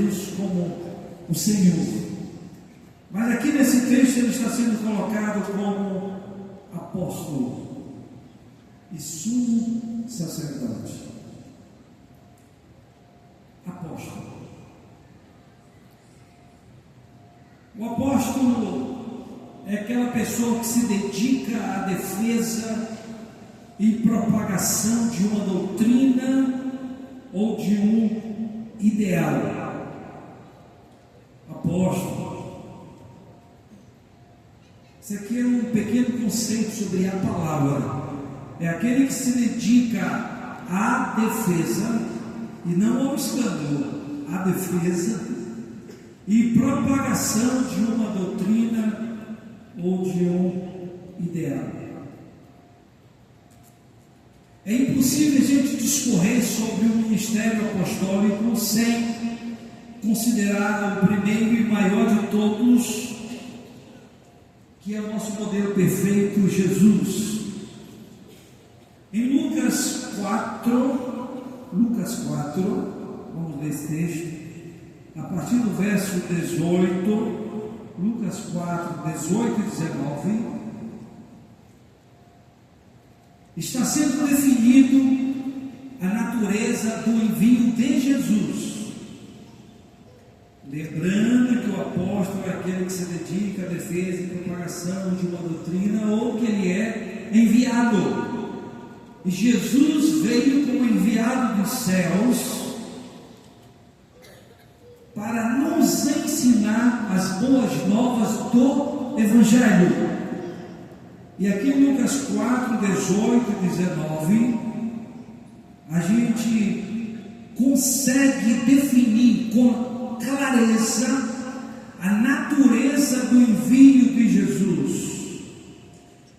Jesus como o Senhor. Mas aqui nesse texto ele está sendo colocado como apóstolo e sumo sacerdote. Apóstolo. O apóstolo é aquela pessoa que se dedica à defesa e propagação de uma doutrina ou de um ideal. Apóstolo. Isso aqui é um pequeno conceito sobre a palavra. É aquele que se dedica à defesa e não ao escândalo, à defesa e propagação de uma doutrina ou de um ideal. É impossível a gente discorrer sobre o ministério apostólico sem considerar o primeiro e maior de todos, que é o nosso modelo perfeito, Jesus. Em Lucas 4, vamos ler esse texto, a partir do verso 18, Lucas 4, 18 e 19, está sendo definido a natureza do envio de Jesus. Lembrando que o apóstolo é aquele que se dedica à defesa e propagação de uma doutrina, ou que ele é enviado. E Jesus veio como enviado dos céus para nos ensinar as boas novas do Evangelho. E aqui em Lucas 4, 18 e 19, a gente consegue definir com clareza a natureza do envio de Jesus.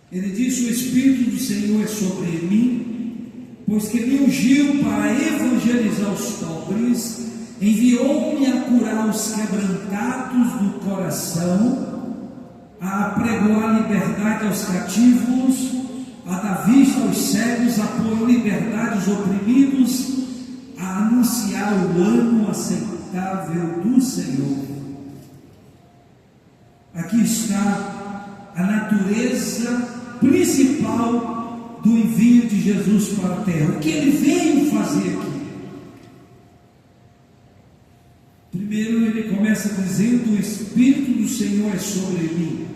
Ele diz: o Espírito do Senhor é sobre mim, pois que me ungiu para evangelizar os pobres, enviou-me a curar os quebrantados do coração, a apregoar liberdade aos cativos, a dar vista aos cegos, a pôr liberdade aos oprimidos, a anunciar o ano aceitável do Senhor. Aqui está a natureza principal do envio de Jesus para a terra. O que ele veio fazer aqui? Primeiro ele começa dizendo: o Espírito do Senhor é sobre mim.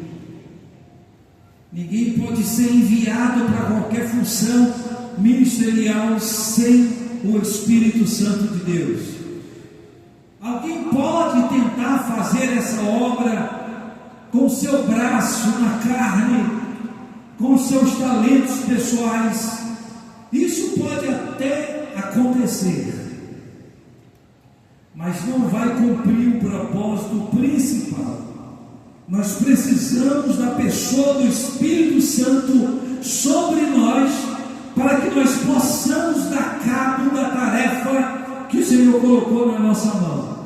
Ninguém pode ser enviado para qualquer função ministerial sem o Espírito Santo de Deus. Alguém pode tentar fazer essa obra com o seu braço na carne, com os seus talentos pessoais. Isso pode até acontecer, mas não vai cumprir o propósito principal. Nós precisamos da pessoa do Espírito Santo sobre nós, para que nós possamos dar cabo da tarefa que o Senhor colocou na nossa mão.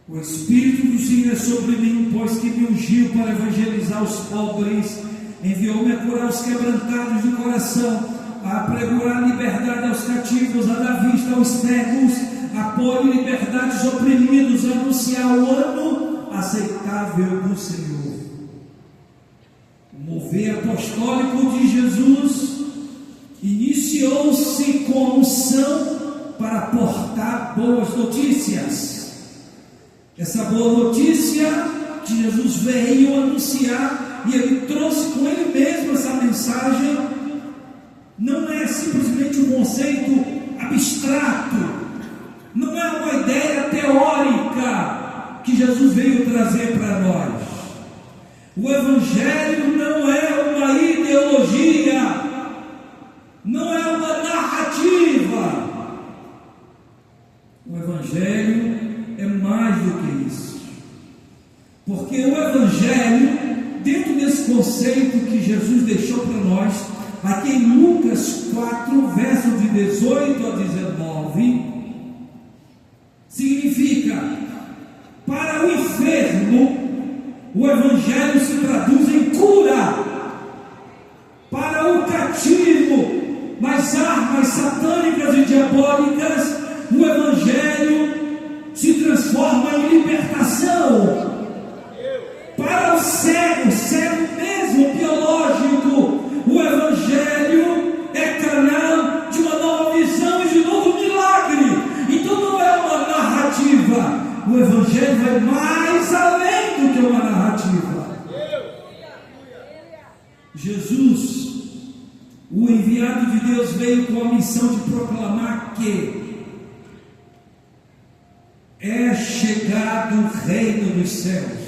O Espírito do Senhor é sobre mim, pois que me ungiu para evangelizar os pobres, enviou-me a curar os quebrantados de coração, a apregoar liberdade aos cativos, a dar vista aos cegos, a pôr liberdade aos oprimidos, a anunciar o ano aceitável do Senhor. O mover apostólico de Jesus iniciou-se com a unção para portar boas notícias. Essa boa notícia que Jesus veio anunciar, e ele trouxe com ele mesmo essa mensagem, não é simplesmente um conceito abstrato, não é uma ideia teórica que Jesus veio trazer para nós. O Evangelho não é uma ideologia, não é uma narrativa. O Evangelho é mais do que isso, porque o Evangelho, dentro desse conceito que Jesus deixou para nós, aqui em Lucas 4, versos de 18 a 19, significa: para o enfermo, o Evangelho se traduz em cura. Para o cativo, nas armas satânicas e diabólicas, o Evangelho se Evangelho vai mais além do que uma narrativa. Jesus, o enviado de Deus, veio com a missão de proclamar que é chegado o reino dos céus.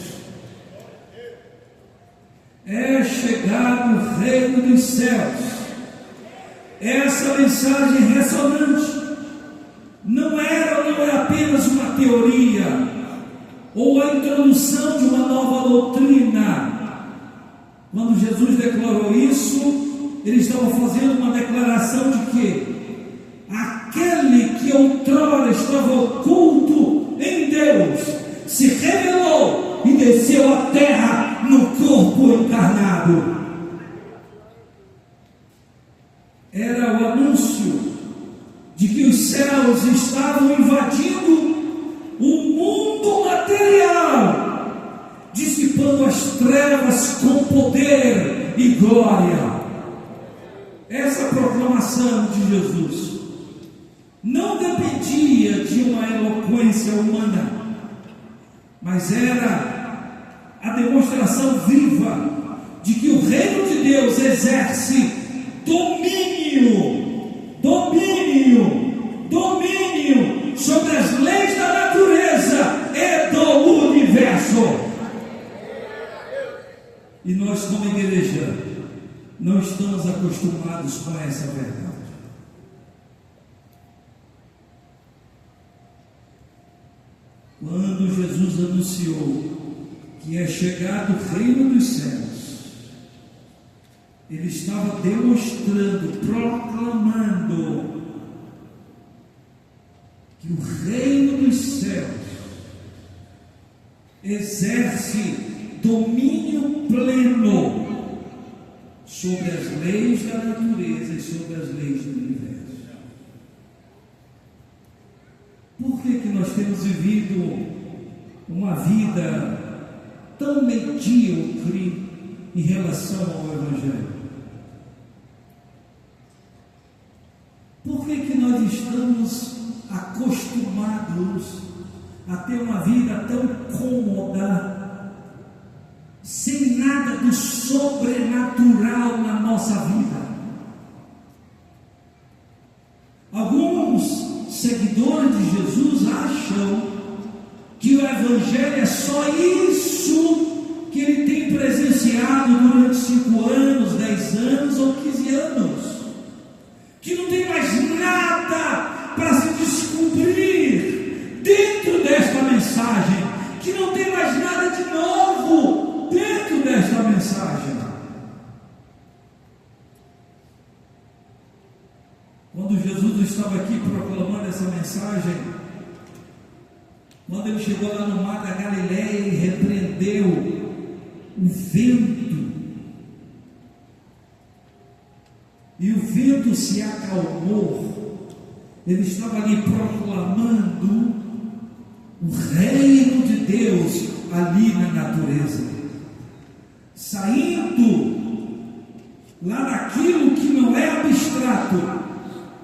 É chegado o reino dos céus. Essa mensagem ressonante não é apenas uma teoria ou a introdução de uma nova doutrina. Quando Jesus declarou isso, ele estava fazendo uma declaração de que aquele que outrora estava oculto em Deus se revelou e desceu à terra no corpo encarnado. Era o anúncio de que os céus estavam invadindo o mundo material, dissipando as trevas com poder e glória. Essa proclamação de Jesus não dependia de uma eloquência humana, mas era a demonstração viva de que o reino de Deus exerce domínio sobre as leis da natureza e do universo. E nós, como igreja, não estamos acostumados com essa verdade. Quando Jesus anunciou que é chegado o reino dos céus, ele estava demonstrando, proclamando que o reino dos céus exerce domínio pleno sobre as leis da natureza e sobre as leis do universo. Por que nós temos vivido uma vida tão medíocre em relação ao Evangelho? Por que nós estamos acostumados a ter uma vida tão cômoda, sem nada do sobrenatural na nossa vida? Alguns seguidores de Jesus acham que o Evangelho é só isso que ele tem presenciado durante 5 anos, 10 anos ou 15 anos, que não tem mais nada para se descobrir dentro desta mensagem, que não tem mais nada de novo dentro desta mensagem. Quando Jesus estava aqui proclamando essa mensagem, quando ele chegou lá no mar da Galileia e repreendeu o vento, e o vento se acalmou, ele estava ali proclamando o reino de Deus ali na natureza, saindo lá daquilo que não é abstrato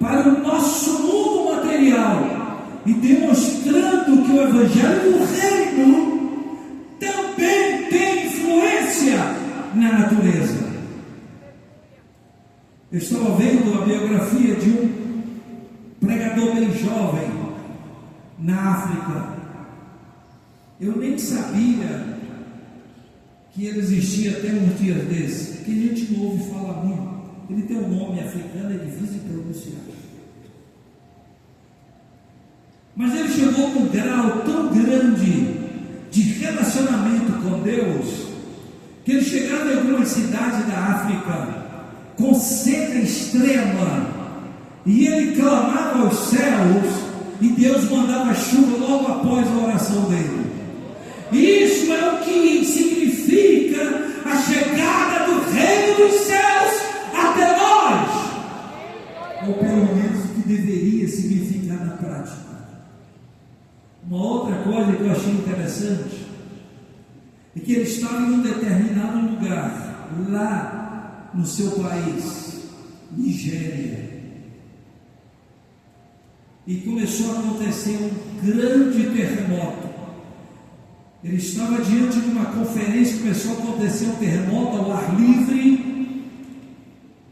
para o nosso mundo material e demonstrando que o Evangelho do Reino também tem influência na natureza. Eu estava vendo a biografia de um pregador bem jovem na África. Eu nem sabia que ele existia até uns dias desses, que a gente não ouve falar muito. Ele tem um nome africano, é difícil de pronunciar. Mas ele chegou a um grau tão grande de relacionamento com Deus, que ele chegava em algumas cidades da África com seca extrema, e ele clamava aos céus, e Deus mandava chuva logo após a oração dele. Isso é o que significa a chegada do reino dos céus até nós, ou pelo menos o que deveria significar na prática. Uma outra coisa que eu achei interessante é que ele estava em um determinado lugar, lá no seu país, Nigéria, e começou a acontecer um grande terremoto, Ele estava diante de uma conferência, começou a acontecer um terremoto ao ar livre,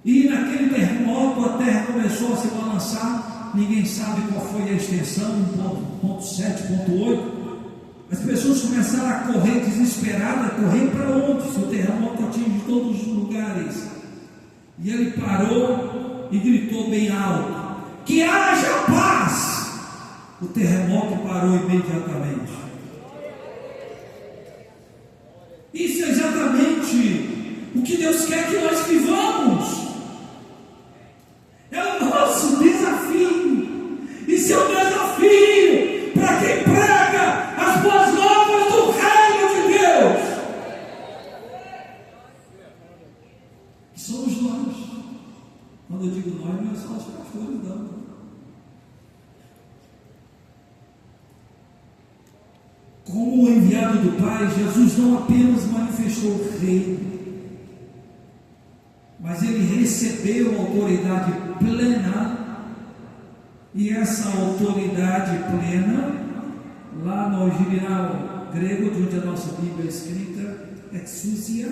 e naquele terremoto a terra começou a se balançar. Ninguém sabe qual foi a extensão, 1.7, 1.8. As pessoas começaram a correr desesperadas. Correr para onde? Se o terremoto atinge todos os lugares. E ele parou e gritou bem alto: que haja paz! O terremoto parou imediatamente. Isso é exatamente o que Deus quer que nós vivamos. É o nosso desafio. Isso é um desafio para quem prega as boas novas do reino de Deus. Que somos nós. Quando eu digo nós, não é só os pastores, não. Como o enviado do Pai, Jesus não apenas manifestou o reino, mas ele recebeu autoridade plena. E essa autoridade plena, lá no original grego, de onde a nossa Bíblia é escrita, exousia,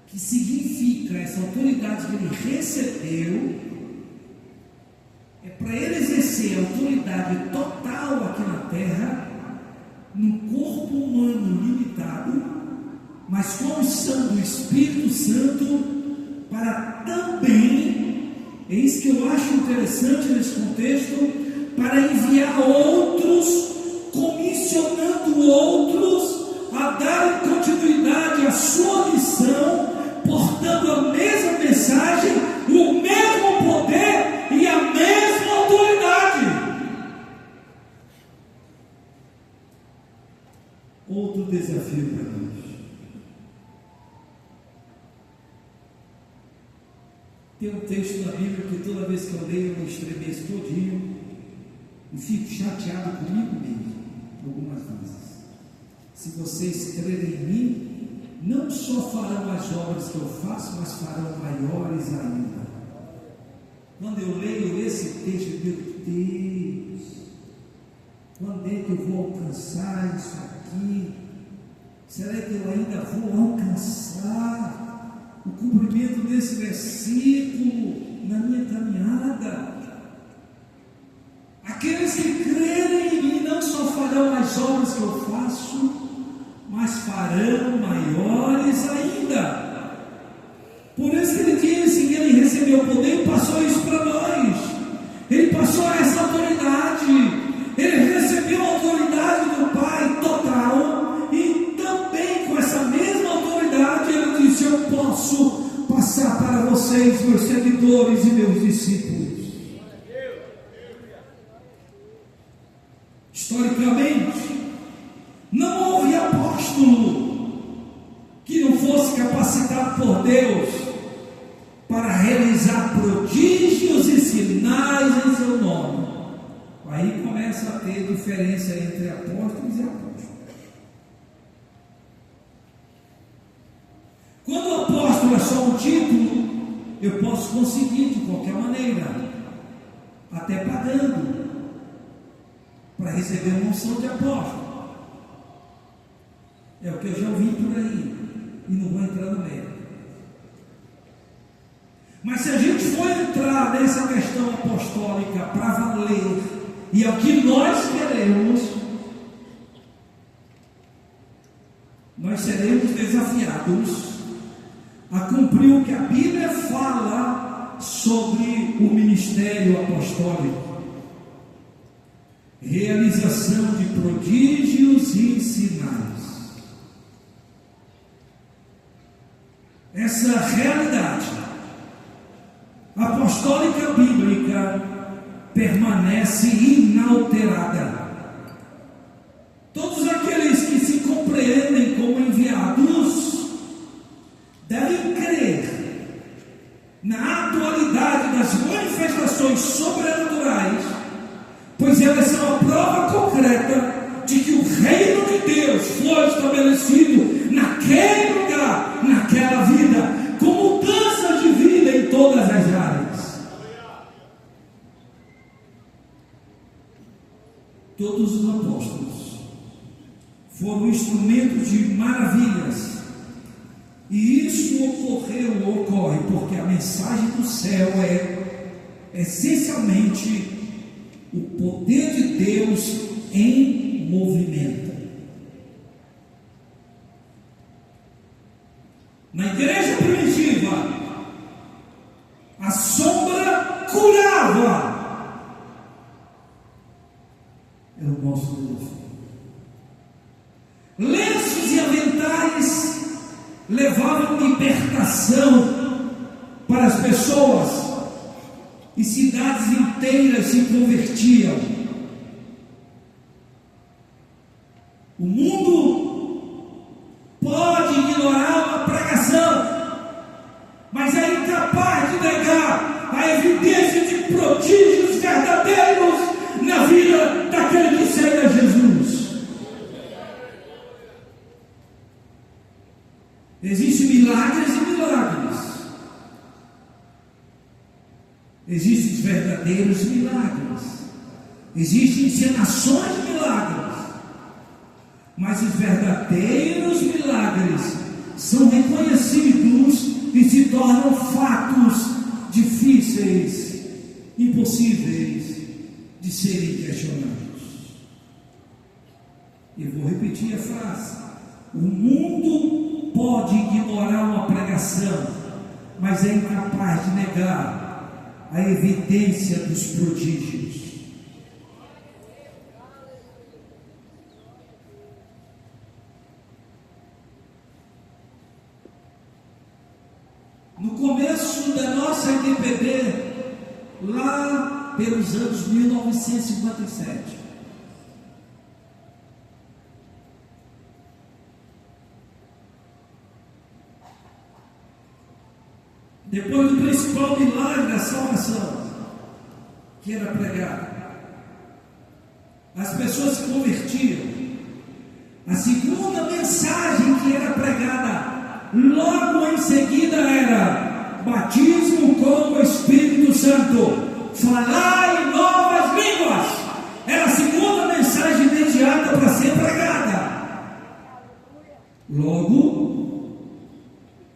que significa essa autoridade que ele recebeu, é para ele exercer autoridade total aqui na terra, num corpo humano limitado, mas com a unção do Espírito Santo, para também, é isso que eu acho interessante nesse contexto, para enviar outros, comissionando outros a dar continuidade à sua missão, portando a mesma mensagem, o mesmo poder e a mesma autoridade. Outro desafio para nós. Tem um texto na Bíblia que toda vez que eu leio eu estremeço todinho e fico chateado comigo mesmo, algumas vezes. Se vocês crerem em mim, não só farão as obras que eu faço, mas farão maiores ainda. Quando eu leio esse texto, meu Deus, quando é que eu vou alcançar isso aqui? Será que eu ainda vou alcançar o cumprimento desse versículo na minha caminhada? Aqueles que crerem em mim não só farão as obras que eu faço, mas farão maiores ainda. Por isso que ele disse que ele recebeu o poder e passou isso para nós. Ele passou essa autoridade. Ele recebeu a autoridade do Pai total, e também com essa mesma autoridade ele disse: eu posso passar para vocês, meus seguidores e meus discípulos. Historicamente, não houve apóstolo que não fosse capacitado por Deus para realizar prodígios e sinais em seu nome. Aí começa a ter diferença entre apóstolos e apóstolos. Quando o apóstolo é só um título, eu posso conseguir de qualquer maneira, até pagando, para receber uma unção de apóstolo. É o que eu já ouvi por aí, e não vou entrar no mérito. Mas se a gente for entrar nessa questão apostólica para valer, e é o que nós queremos, nós seremos desafiados a cumprir o que a Bíblia fala sobre o ministério apostólico: realização de prodígios e sinais. Essa realidade apostólica bíblica permanece inalterada. Todos aqueles que se compreendem como enviados devem crer na atualidade das manifestações sobrenaturais, pois elas são a prova concreta de que o reino de Deus foi estabelecido naquele lugar, naquela vida, com mudança de vida em todas as áreas. Todos os apóstolos foram instrumentos de maravilhas. E isso ocorre porque a mensagem do céu é essencialmente o poder de Deus em movimento. Na igreja primitiva, a sombra curava. É o nosso Deus. Lenços e aventais levavam libertação para as pessoas, e cidades inteiras se convertiam. O mundo pode ignorar uma pregação, mas é incapaz de negar a evidência de prodígios verdadeiros na vida daquele que segue a Jesus. Existem milagres e milagres. Existem os verdadeiros milagres. Existem encenações de milagres. Mas os verdadeiros milagres são reconhecidos e se tornam fatos difíceis, impossíveis de serem questionados. E vou repetir a frase: o mundo pode ignorar uma pregação, mas é incapaz de negar a evidência dos prodígios. No começo da nossa IDPB, lá pelos anos 1957, depois do principal milagre da salvação, que era pregado, as pessoas se convertiam. A segunda mensagem que era pregada logo em seguida era batismo com o Espírito Santo, falar em novas línguas. Era a segunda mensagem imediata para ser pregada. Logo,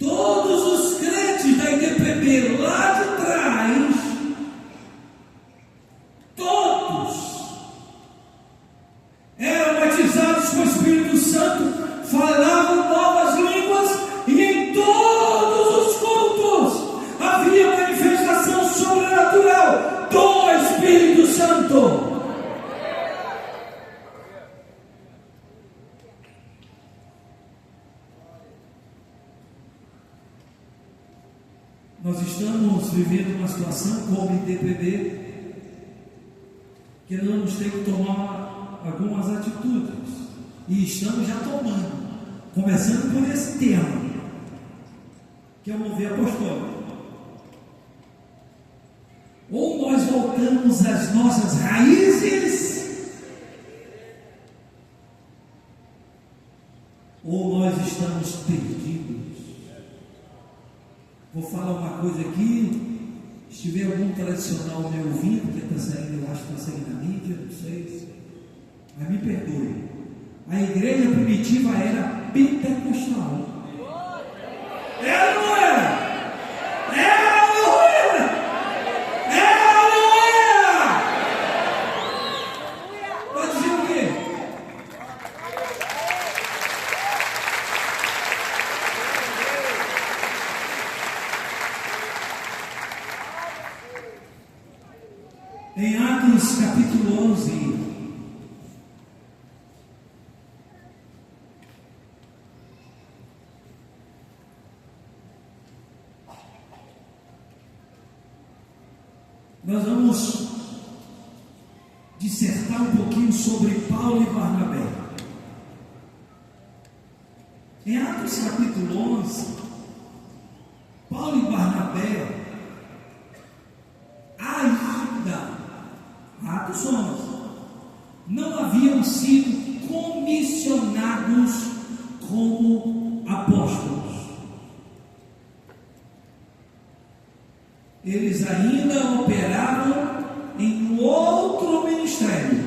todos os crentes da IDPB lá de trás, todos eram batizados com o Espírito Santo, falavam novas línguas, e em todos os cultos havia manifestação sobrenatural do Espírito Santo. Nós estamos vivendo uma situação como IDPB que nós vamos ter que tomar algumas atitudes, e estamos já tomando, começando por esse tema, que é o mover apostólico. Ou nós voltamos às nossas raízes, ou nós estamos perdidos. Vou falar uma coisa aqui, se tiver algum tradicional me ouvindo, que está saindo, eu acho que está saindo na mídia, não sei, mas me perdoe. A igreja primitiva era pentecostal. Era ou não era? Era ou não era? Era ou não era? Pode dizer o quê? Em Atos capítulo 11, nós vamos dissertar um pouquinho sobre Paulo e Barnabé. Em Atos capítulo 11, Paulo e Barnabé ainda, Atos 11, não haviam sido comissionados como apóstolos. Eles ainda operavam em outro ministério.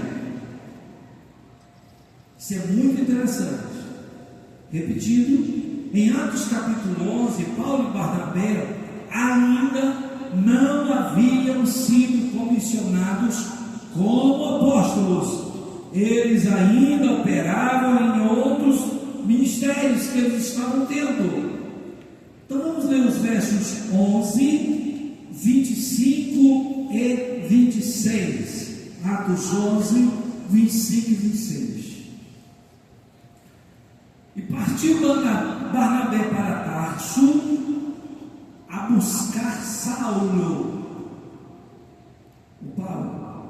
Isso é muito interessante. Repetindo, em Atos capítulo 11, Paulo e Barnabé ainda não haviam sido comissionados como apóstolos. Eles ainda operavam em outros ministérios que eles estavam tendo. Então vamos ler os versos 11, 25 e 26. Atos 11, 25 e 26. E partiu Barnabé para Tarso a buscar Saulo, o Paulo,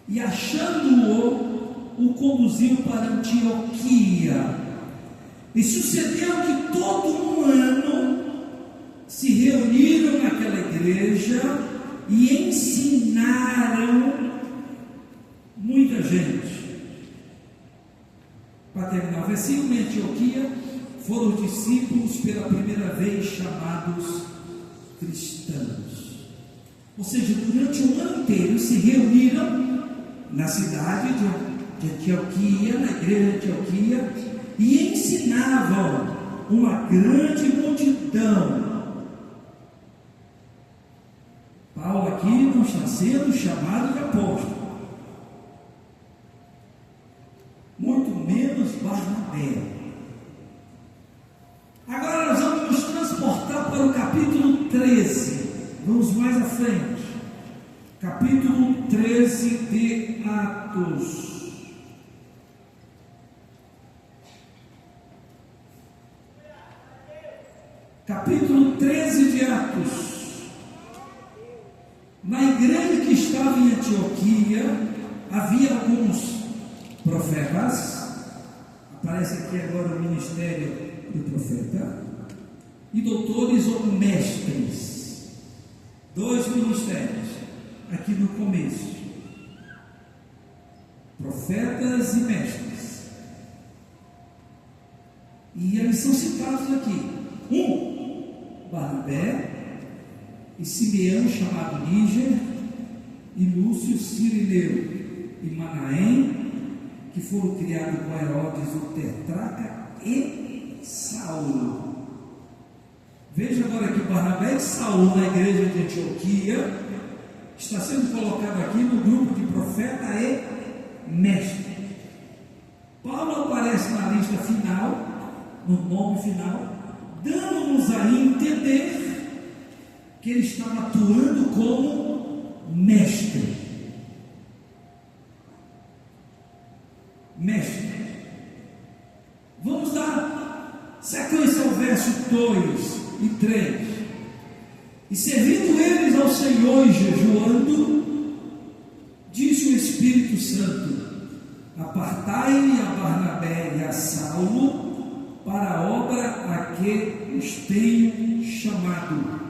e achando-o, o conduziu para Antioquia. E sucedeu que todo um ano se reuniram naquela igreja e ensinaram muita gente. Para terminar o versículo, em Antioquia foram os discípulos pela primeira vez chamados cristãos. Ou seja, durante o ano inteiro se reuniram na cidade de Antioquia, na igreja de Antioquia, e ensinavam uma grande multidão. Paulo aqui não está sendo chamado de apóstolo, muito menos Barnabé. Agora nós vamos nos transportar para o capítulo 13. Vamos mais à frente. Capítulo 13 de Atos. Capítulo 13 de Atos. Na igreja que estava em Antioquia, havia alguns profetas. Aparece aqui agora o ministério do profeta. E doutores ou mestres. Dois ministérios aqui no começo. Profetas e mestres. E eles são citados aqui. Barnabé e Simeão, chamado Níger, e Lúcio, Cirineu e Manaém, que foram criados com Herodes o tetrarca, e Saulo. Veja agora que Barnabé e Saulo, na igreja de Antioquia, está sendo colocado aqui no grupo de profeta e mestre. Paulo aparece na lista final, no nome final, dando-nos a entender que ele estava atuando como mestre. Mestre. Vamos dar sequência ao verso 2 e 3. E servindo eles ao Senhor e jejuando, disse o Espírito Santo: apartai a Barnabé e a Saulo para a obra a que os tenho chamado.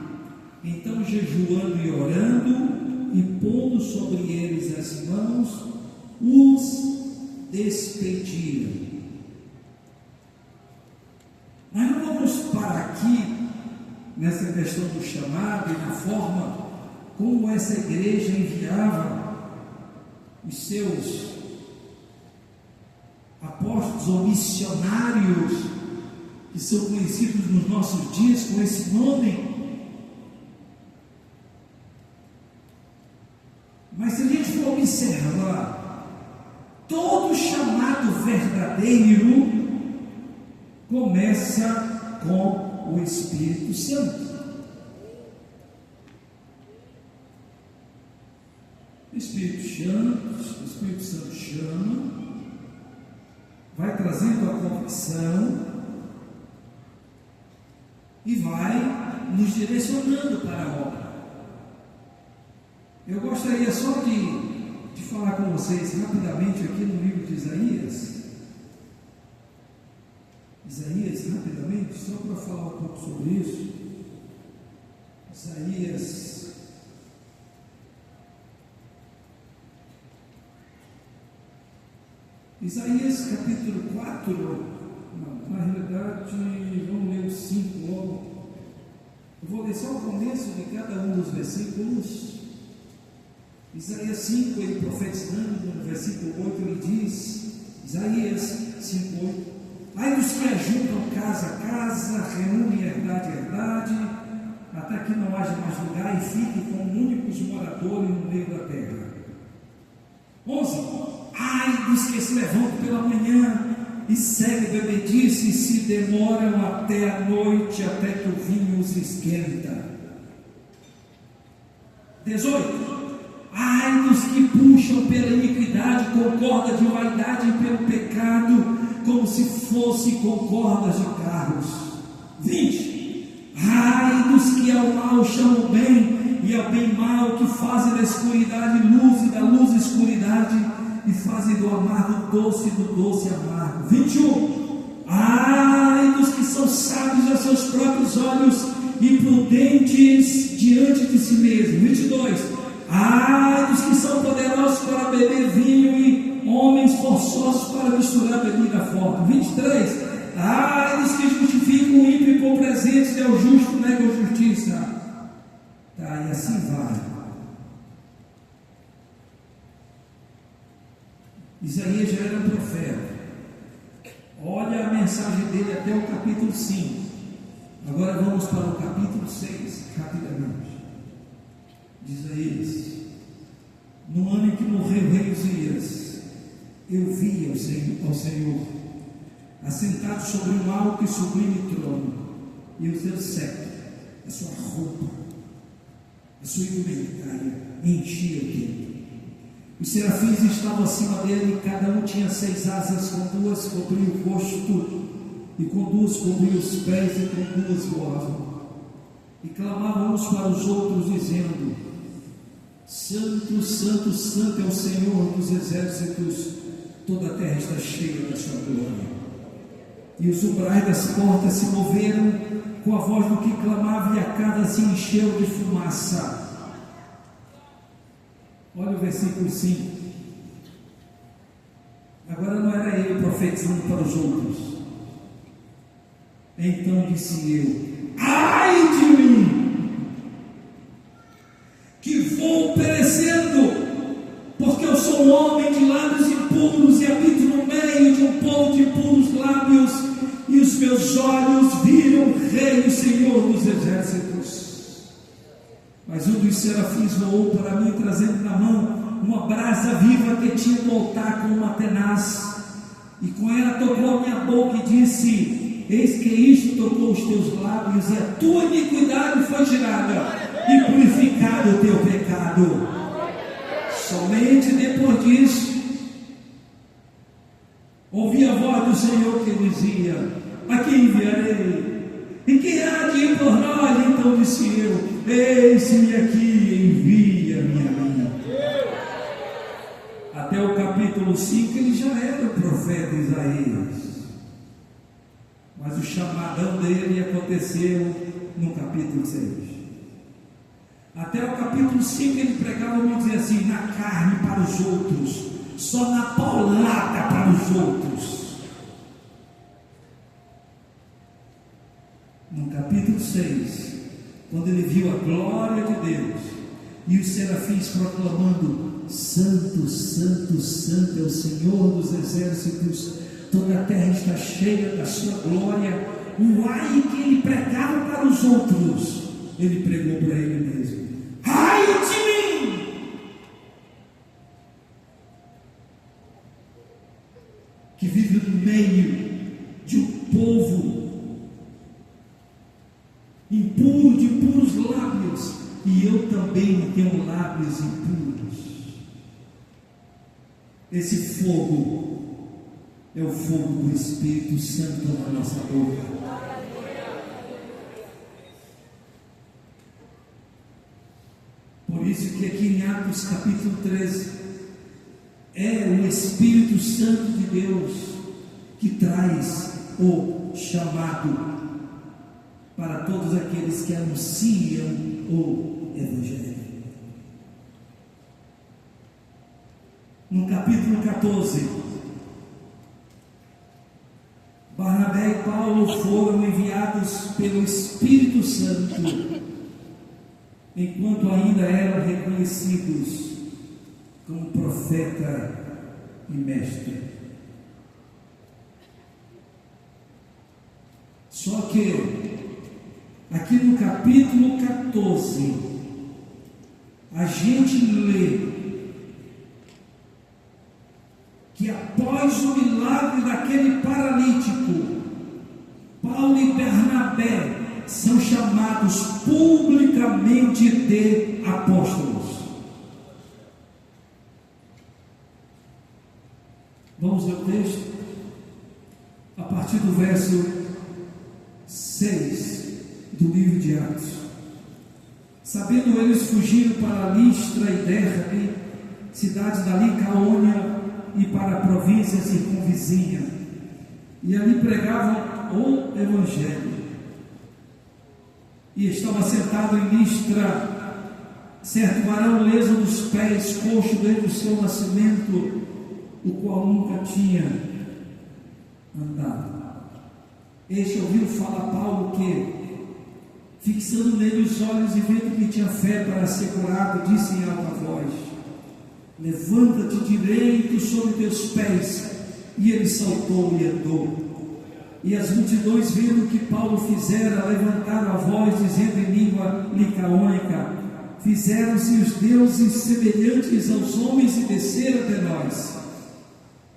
Então, jejuando e orando, e pondo sobre eles as mãos, os despediram. Mas não vamos parar aqui nessa questão do chamado e na forma como essa igreja enviava os seus apóstolos ou missionários, que são conhecidos nos nossos dias com esse nome. Mas se a gente for observar, todo chamado verdadeiro começa com o Espírito Santo. O Espírito Santo chama, vai trazendo a convicção e vai nos direcionando para a obra. Eu gostaria só de falar com vocês rapidamente aqui no livro de Isaías. Isaías, rapidamente, só para falar um pouco sobre isso. Isaías capítulo 4, na realidade, vamos ler os 5 logo. Eu vou ler só o começo de cada um dos versículos. Isaías 5, ele profetizando, no versículo 8, ele diz: Isaías, casa a casa, reúne herdade, até que não haja mais lugar e fique como únicos moradores no meio da terra. 11. Ai dos que se levantam pela manhã e seguem bebedice e se demoram até a noite, até que o vinho os esquenta. 18. Ai dos que puxam pela iniquidade com corda de vaidade e pelo pecado, como se fosse com cordas de carros. 20. Ai dos que ao mal chamam bem, e ao bem mal, que fazem da escuridade luz e da luz escuridade, e fazem do amargo doce e do doce amargo. 21. Ai dos que são sábios a seus próprios olhos e prudentes diante de si mesmo. 22. Ai dos que são poderosos para beber vinho e homens forçosos para misturar bebida forte. 23. Ai dos que justificam o ímpio com presentes e ao justo negam justiça. Tá, e assim vai. Isaías já era um profeta. Olha a mensagem dele até o capítulo 5. Agora vamos para o capítulo 6, rapidamente. Diz Isaías: no ano em que morreu o rei Uzias, eu vi ao Senhor assentado sobre um alto e sublime trono, e o seu cetro, a sua roupa, a sua indumentária enchia o templo. Os serafins estavam acima dele, e cada um tinha 6 asas, com 2 cobriam o rosto, e com 2 cobriam os pés, e com 2 voavam. E clamavam uns para os outros, dizendo: Santo, Santo, Santo é o Senhor dos exércitos, toda a terra está cheia da sua glória. E os umbrais das portas se moveram com a voz do que clamava, e a casa se encheu de fumaça. Olha o versículo 5. Agora não era ele profetizando para os outros. Então disse eu: ai de mim, que vou perecendo, porque eu sou um homem de lábios impuros e habito no meio de um povo de impuros lábios, e os meus olhos viram o Rei, o Senhor dos exércitos. Mas um dos serafins voou para mim, trazendo na mão uma brasa viva que tinha de voltar com uma tenaz, e com ela tocou a minha boca e disse: eis que isto tocou os teus lábios, e a tua iniquidade foi tirada, e purificado o teu pecado. Somente depois disso, ouvi a voz do Senhor que dizia: a quem enviarei? E quem há de ir por nós? Então disse eu: eis-me aqui, envia-me a mim. Até o capítulo 5 ele já era o profeta Isaías, mas o chamadão dele aconteceu no capítulo 6. Até o capítulo 5 ele pregava, vamos dizer assim, na carne para os outros, só na paulada para os outros. No capítulo 6, quando ele viu a glória de Deus e os serafins proclamando: Santo, Santo, Santo é o Senhor dos exércitos, toda a terra está cheia da sua glória, o ai que ele pregava para os outros, ele pregou para ele mesmo: ai de mim, que vive no meio de um povo impuro, de impuros lábios, e eu também tenho lábios impuros. Esse fogo é o fogo do Espírito Santo na nossa boca. Por isso que aqui em Atos capítulo 13 é o Espírito Santo de Deus que traz o chamado para todos aqueles que anunciam o Evangelho. No capítulo 14, Barnabé e Paulo foram enviados pelo Espírito Santo, enquanto ainda eram reconhecidos como profeta e mestre. Só que aqui no capítulo 14, a gente lê que após o milagre daquele paralítico, Paulo e Bernabé são chamados publicamente de apóstolos. Vamos ler o texto? A partir do verso 6 do livro de Atos. Sabendo eles, fugiram para Listra e Derbe, cidades da Licaônia, e para a província circunvizinha, e ali pregavam o Evangelho. E estava sentado em Listra certo varão leso dos pés, coxo desde o seu nascimento, o qual nunca tinha andado. Este ouviu falar Paulo que, fixando nele os olhos e vendo que tinha fé para ser curado, disse em alta voz: levanta-te direito sobre teus pés. E ele saltou e andou. E as multidões, vendo o que Paulo fizera, levantaram a voz, dizendo em língua licaônica: fizeram-se os deuses semelhantes aos homens e desceram até nós.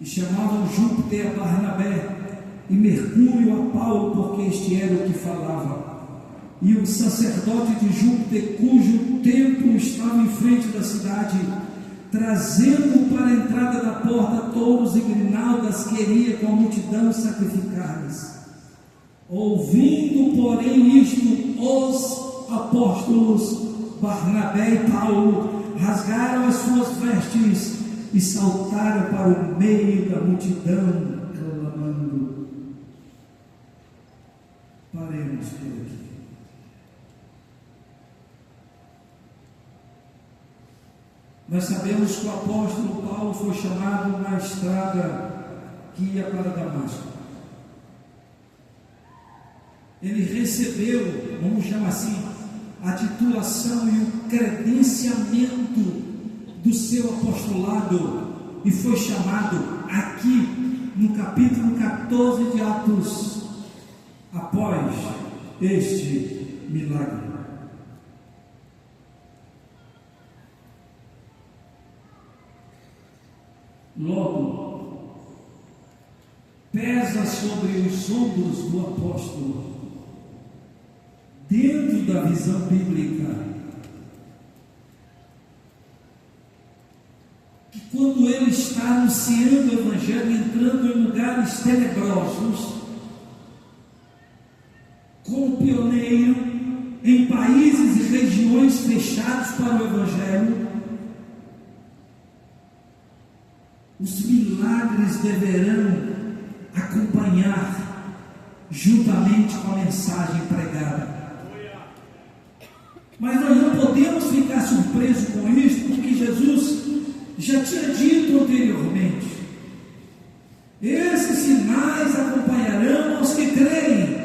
E chamavam Júpiter a Barnabé e Mercúrio a Paulo, porque este era o que falava. E o sacerdote de Júpiter, cujo templo estava em frente da cidade, trazendo para a entrada da porta touros e grinaldas, queria com a multidão sacrificar-lhes. Ouvindo, porém, isto, os apóstolos Barnabé e Paulo rasgaram as suas vestes e saltaram para o meio da multidão, clamando. Paremos por aqui. Nós sabemos que o apóstolo Paulo foi chamado na estrada que ia para Damasco. Ele recebeu, vamos chamar assim, a titulação e o credenciamento do seu apostolado e foi chamado aqui no capítulo 14 de Atos, após este milagre. Logo, pesa sobre os ombros do apóstolo, dentro da visão bíblica, que quando ele está anunciando o Evangelho, entrando em lugares tenebrosos, como pioneiro em países e regiões fechados para o Evangelho, os milagres deverão acompanhar juntamente com a mensagem pregada. Mas nós não podemos ficar surpresos com isso, porque Jesus já tinha dito anteriormente: esses sinais acompanharão aos que creem.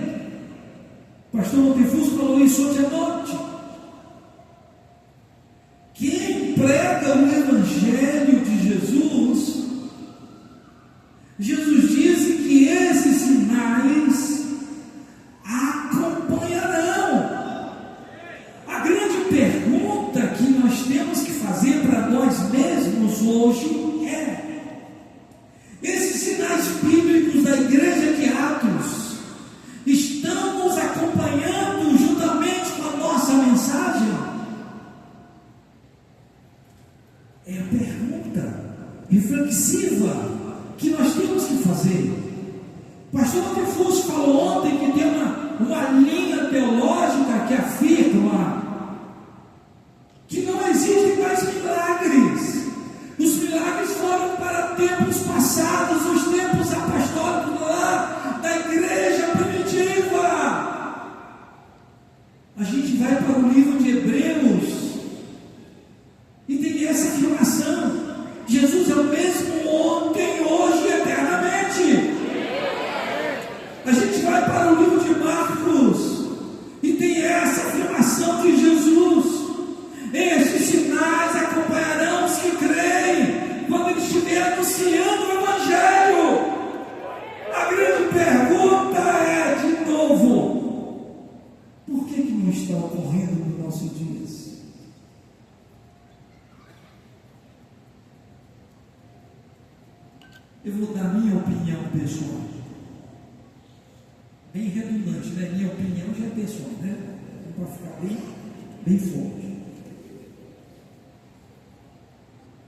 Pastor Montefuso falou isso ontem à noite. Quem prega o Evangelho de Jesus, Jesus disse que esses sinais acompanharão. A grande pergunta que nós temos que fazer para nós mesmos hoje é: esses sinais bíblicos da igreja de Atos estão nos acompanhando juntamente com a nossa mensagem? É a pergunta reflexiva que nós temos que fazer. Pastor Montefuso falou ontem que tem uma linha teológica que afirma que não existem mais milagres. Os milagres foram para tempos passados, os tempos apostólicos lá da igreja primitiva. A gente vai para o livro de Hebreus e tem essa afirmação: Jesus é o mesmo ontem, hoje e eternamente. A gente vai para o livro de Marcos e tem essa afirmação: Eu vou dar minha opinião pessoal. Bem redundante, né? Minha opinião já é pessoal, né? Para ficar bem forte.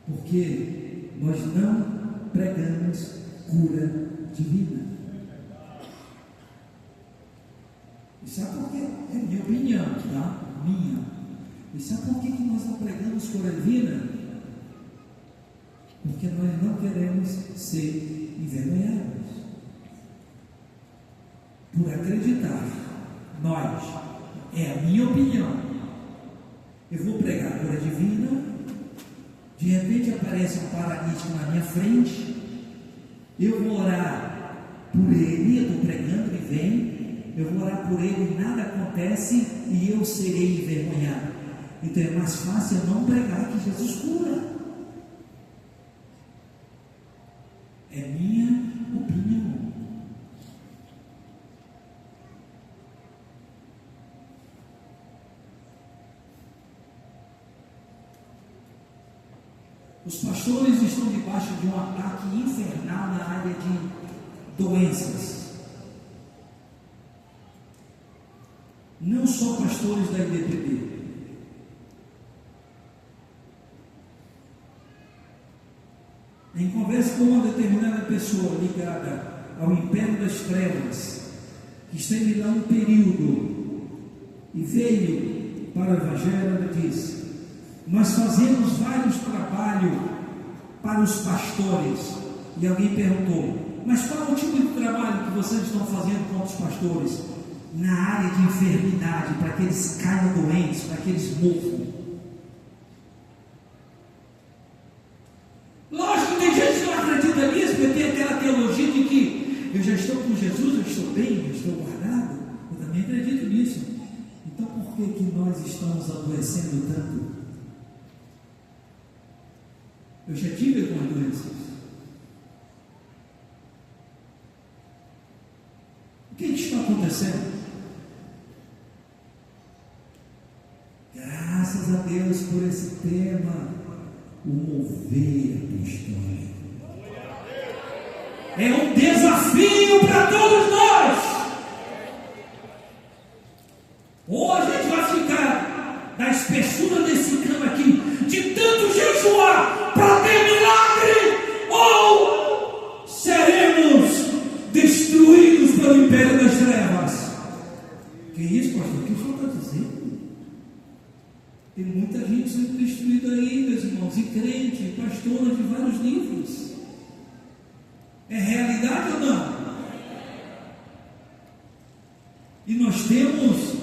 Porque nós não pregamos cura divina. E sabe por quê? É minha opinião, tá? Minha. E sabe por que nós não pregamos cura divina? Porque nós não queremos ser envergonhados. Por acreditar, nós, é a minha opinião, eu vou pregar cura divina, de repente aparece um paralítico na minha frente, eu vou orar por ele, eu estou pregando, ele vem, eu vou orar por ele, nada acontece e eu serei envergonhado. Então é mais fácil eu não pregar que Jesus cura. É minha opinião. Os pastores estão debaixo de um ataque infernal na área de doenças. Não só pastores da IDPB. Em conversa com uma determinada pessoa ligada ao império das trevas, que esteve lá um período e veio para o Evangelho, ela disse: nós fazemos vários trabalhos para os pastores. E alguém perguntou: mas qual é o tipo de trabalho que vocês estão fazendo com os pastores? Na área de enfermidade, para que eles caiam doentes, para que eles morram. Lógico que tem gente que não acredita nisso, porque tem aquela teologia de que eu já estou com Jesus, eu estou bem, eu estou guardado. Eu também acredito nisso. Então por que nós estamos adoecendo tanto? Eu já tive algumas doenças. O que está acontecendo? Graças a Deus por esse tema, o mover apostólico. É um desafio para todos nós. Ou a gente vai ficar da espessura desse cano aqui, de tanto jejuar para ter milagre, ou seremos destruídos pelo império das trevas. Que isso, pastor? O que o senhor está dizendo? Tem muita gente sendo destruída aí, meus irmãos, e crente, pastores de vários níveis. É realidade ou não? E nós temos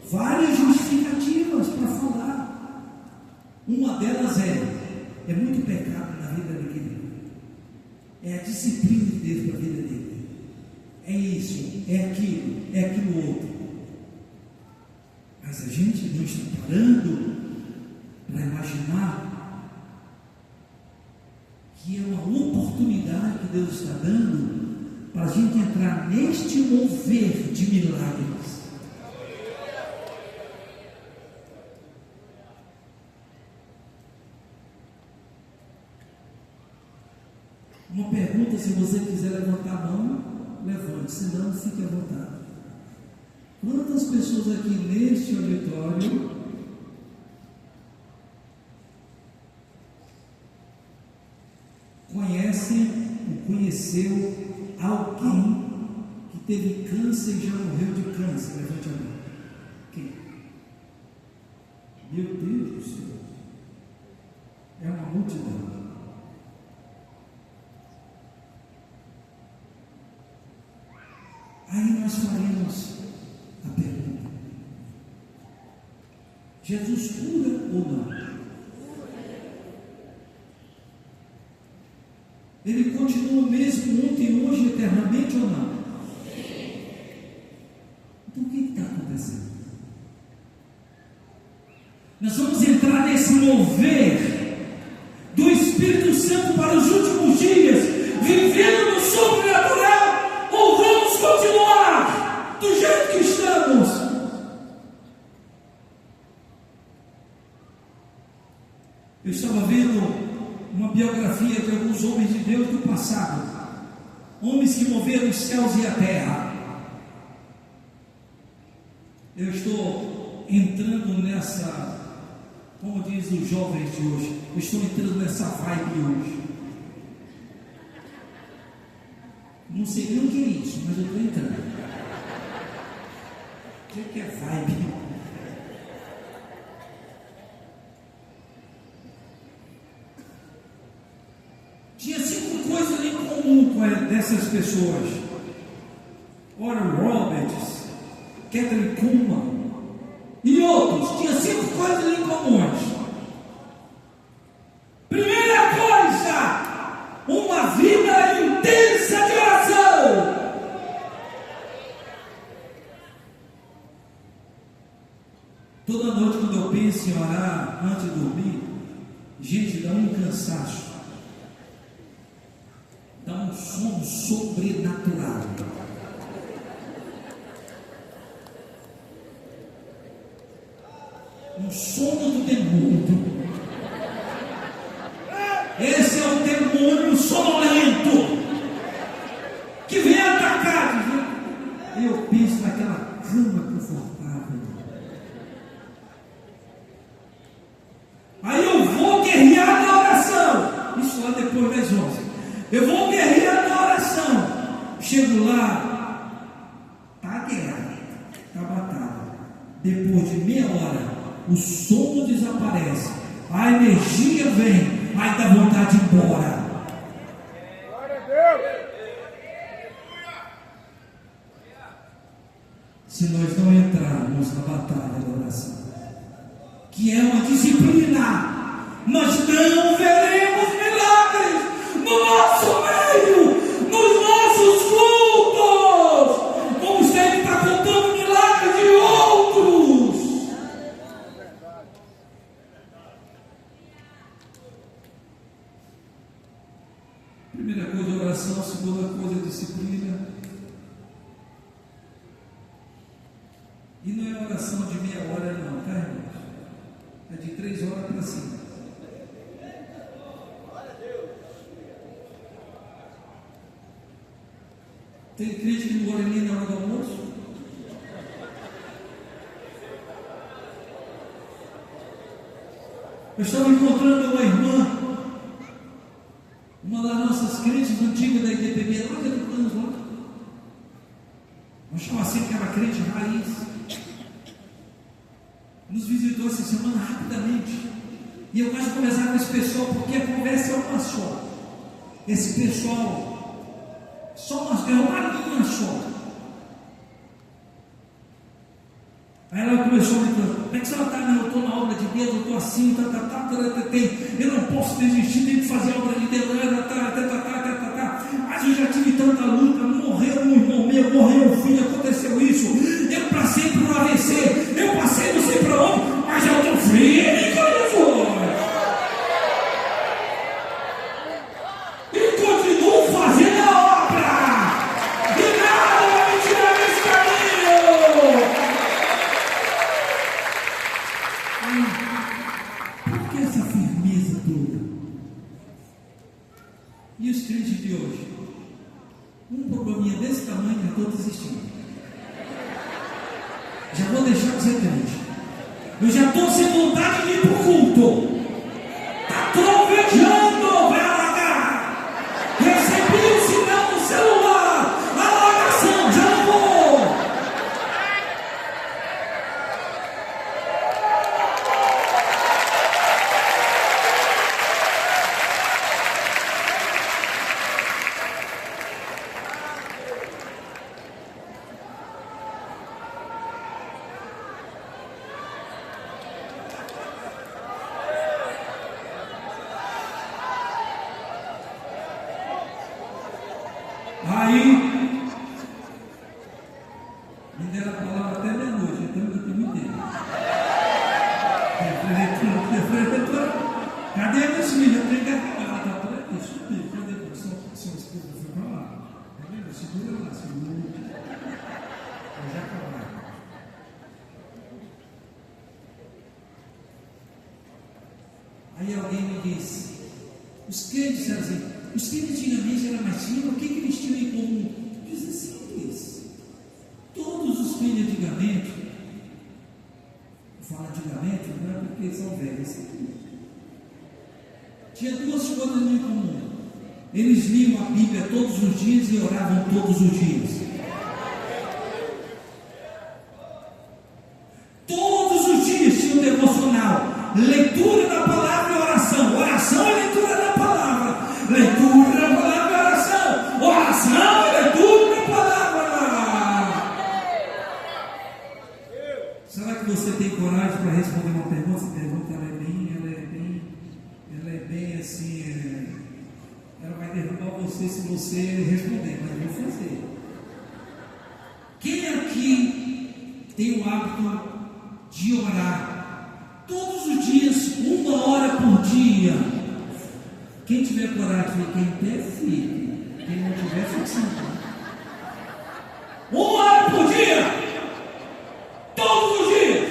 várias justificativas para falar. Uma delas é muito pecado na vida daquele. É a disciplina de Deus para a vida dele. É isso, é aquilo outro. Mas a gente não está parando para imaginar que é uma oportunidade que Deus está dando para a gente entrar neste mover de milagres. Uma pergunta: se você quiser levantar a mão, levante, senão fique à vontade. Quantas pessoas aqui neste auditório conheceu alguém que teve câncer e já morreu de câncer? Levante a mão. Quem? Meu Deus do céu, é uma multidão. Aí nós faremos a pergunta: Jesus cura ou não? Ele continua o mesmo ontem, hoje, eternamente ou não? Então o que está acontecendo? Nós vamos entrar nesse mover do Espírito Santo para os últimos dias, vivendo no sobrenatural, ou vamos continuar do jeito que estamos? Eu estava vendo uma biografia de alguns homens de Deus do passado, homens que moveram os céus e a terra. Eu estou entrando nessa, como diz os jovens de hoje, eu estou entrando nessa vibe hoje. Não sei nem o que é isso, mas eu estou entrando. O que é vibe? Tinha 5 coisas em comum com dessas pessoas: Oral Roberts, Kathryn Kuhlman e outros. Tinha 5 coisas em comuns. Primeira coisa, uma vida intensa de oração. Toda noite, quando eu penso em orar antes de dormir, gente, dá um cansaço, dá um sono sobrenatural. Um sono do demônio. Esse é o demônio sonolento que vem atacar. Eu penso naquela cama confortável. Aí eu vou guerrear na oração. Isso lá depois das 11. Eu vou guerrear na oração. Chego lá, tá a guerra, tá a batalha. Depois de meia hora, o sono desaparece, a energia vem. Aí dá vontade de ir embora. Glória a Deus. Se nós não entrarmos na batalha da oração, que é uma disciplina, nós não veremos milagres no nosso meio, nos nossos cultos. Vamos ter que estar contando milagres de outros. Primeira coisa, oração. Segunda coisa, disciplina. E não é oração de meia hora não, tá, irmãos? É de 3 horas para cima. Tem crente que não ora nem na hora do almoço? Eu estava encontrando uma irmã, uma das nossas crentes antigas da IDPB, lá de anos lá. Nós chamamos assim que era crente raiz. Nos visitou essa semana rapidamente. E eu gosto de conversar com esse pessoal, porque a conversa é uma só. Esse pessoal, é uma linha só. Aí ela começou a me dizer: como é que você está? Eu estou na obra de Deus, eu estou assim, eu não posso desistir, tenho que fazer a obra de Deus, mas eu já tive tanta luta, morreu um irmão meu, morreu um filho, aconteceu isso, eu passei por um AVC, eu passei não sei para onde, mas eu estou firme com Jesus. E continuo fazendo a obra, e nada vai me tirar desse caminho. Por que essa firmeza toda? E os crentes de hoje? Um probleminha desse tamanho, já estou desistindo. Já vou deixar de ser crente. Eu já estou sem vontade de ir para o culto. Está trovejando, vai alagar. Recebi o sinal no celular. Alagação, já não vou. Aí, me deram a palavra até meia-noite, então eu tenho muito tempo. Cadê a minha filha? Eu tenho que acabar. Ela está por aqui, subiu. Cadê a sua esposa? Foi para lá. Tá vendo? Segura lá, segura. Eu já acabaram. Aí alguém me disse: Os crentes disseram assim, os crentes antigamente eram mais simples, o que eles tinham em comum? Diz simples. Todos os crentes antigamente, fala antigamente, não é porque são velhos, tinha duas coisas em comum. Eles liam a Bíblia todos os dias e oravam todos os dias. Todos os dias tinha um devocional, leitura da palavra e oração. Oração e leitura da palavra. Leitura da palavra e oração. Oração e leitura da palavra. Será que você tem coragem para responder uma pergunta? Essa pergunta ela é bem assim, ela vai derrubar você se você responder, mas eu vou fazer. Quem aqui tem o hábito de orar todos os dias, 1 hora por dia? Quem tiver coragem, fica em pé, fique. Quem não tiver, fique sentado. 1 hora por dia, todos os dias.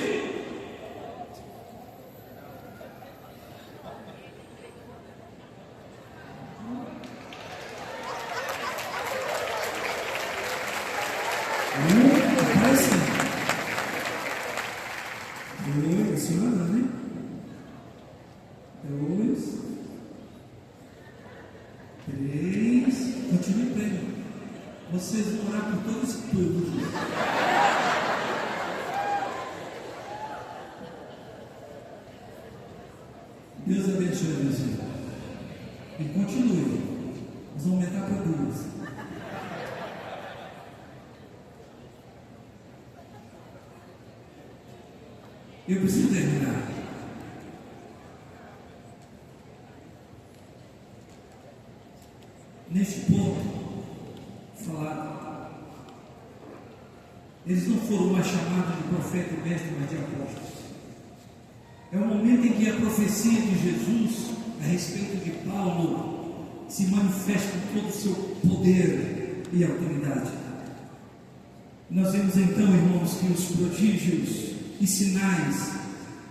Vocês vão orar por todo esse povo. Deus abençoe você. E continue. Nós vamos aumentar para 2. Eu preciso terminar. Neste ponto, falar, eles não foram mais chamados de profeta e mestre, mas de apóstolos. É o momento em que a profecia de Jesus a respeito de Paulo se manifesta com todo o seu poder e autoridade. Nós vemos então, irmãos, que os prodígios e sinais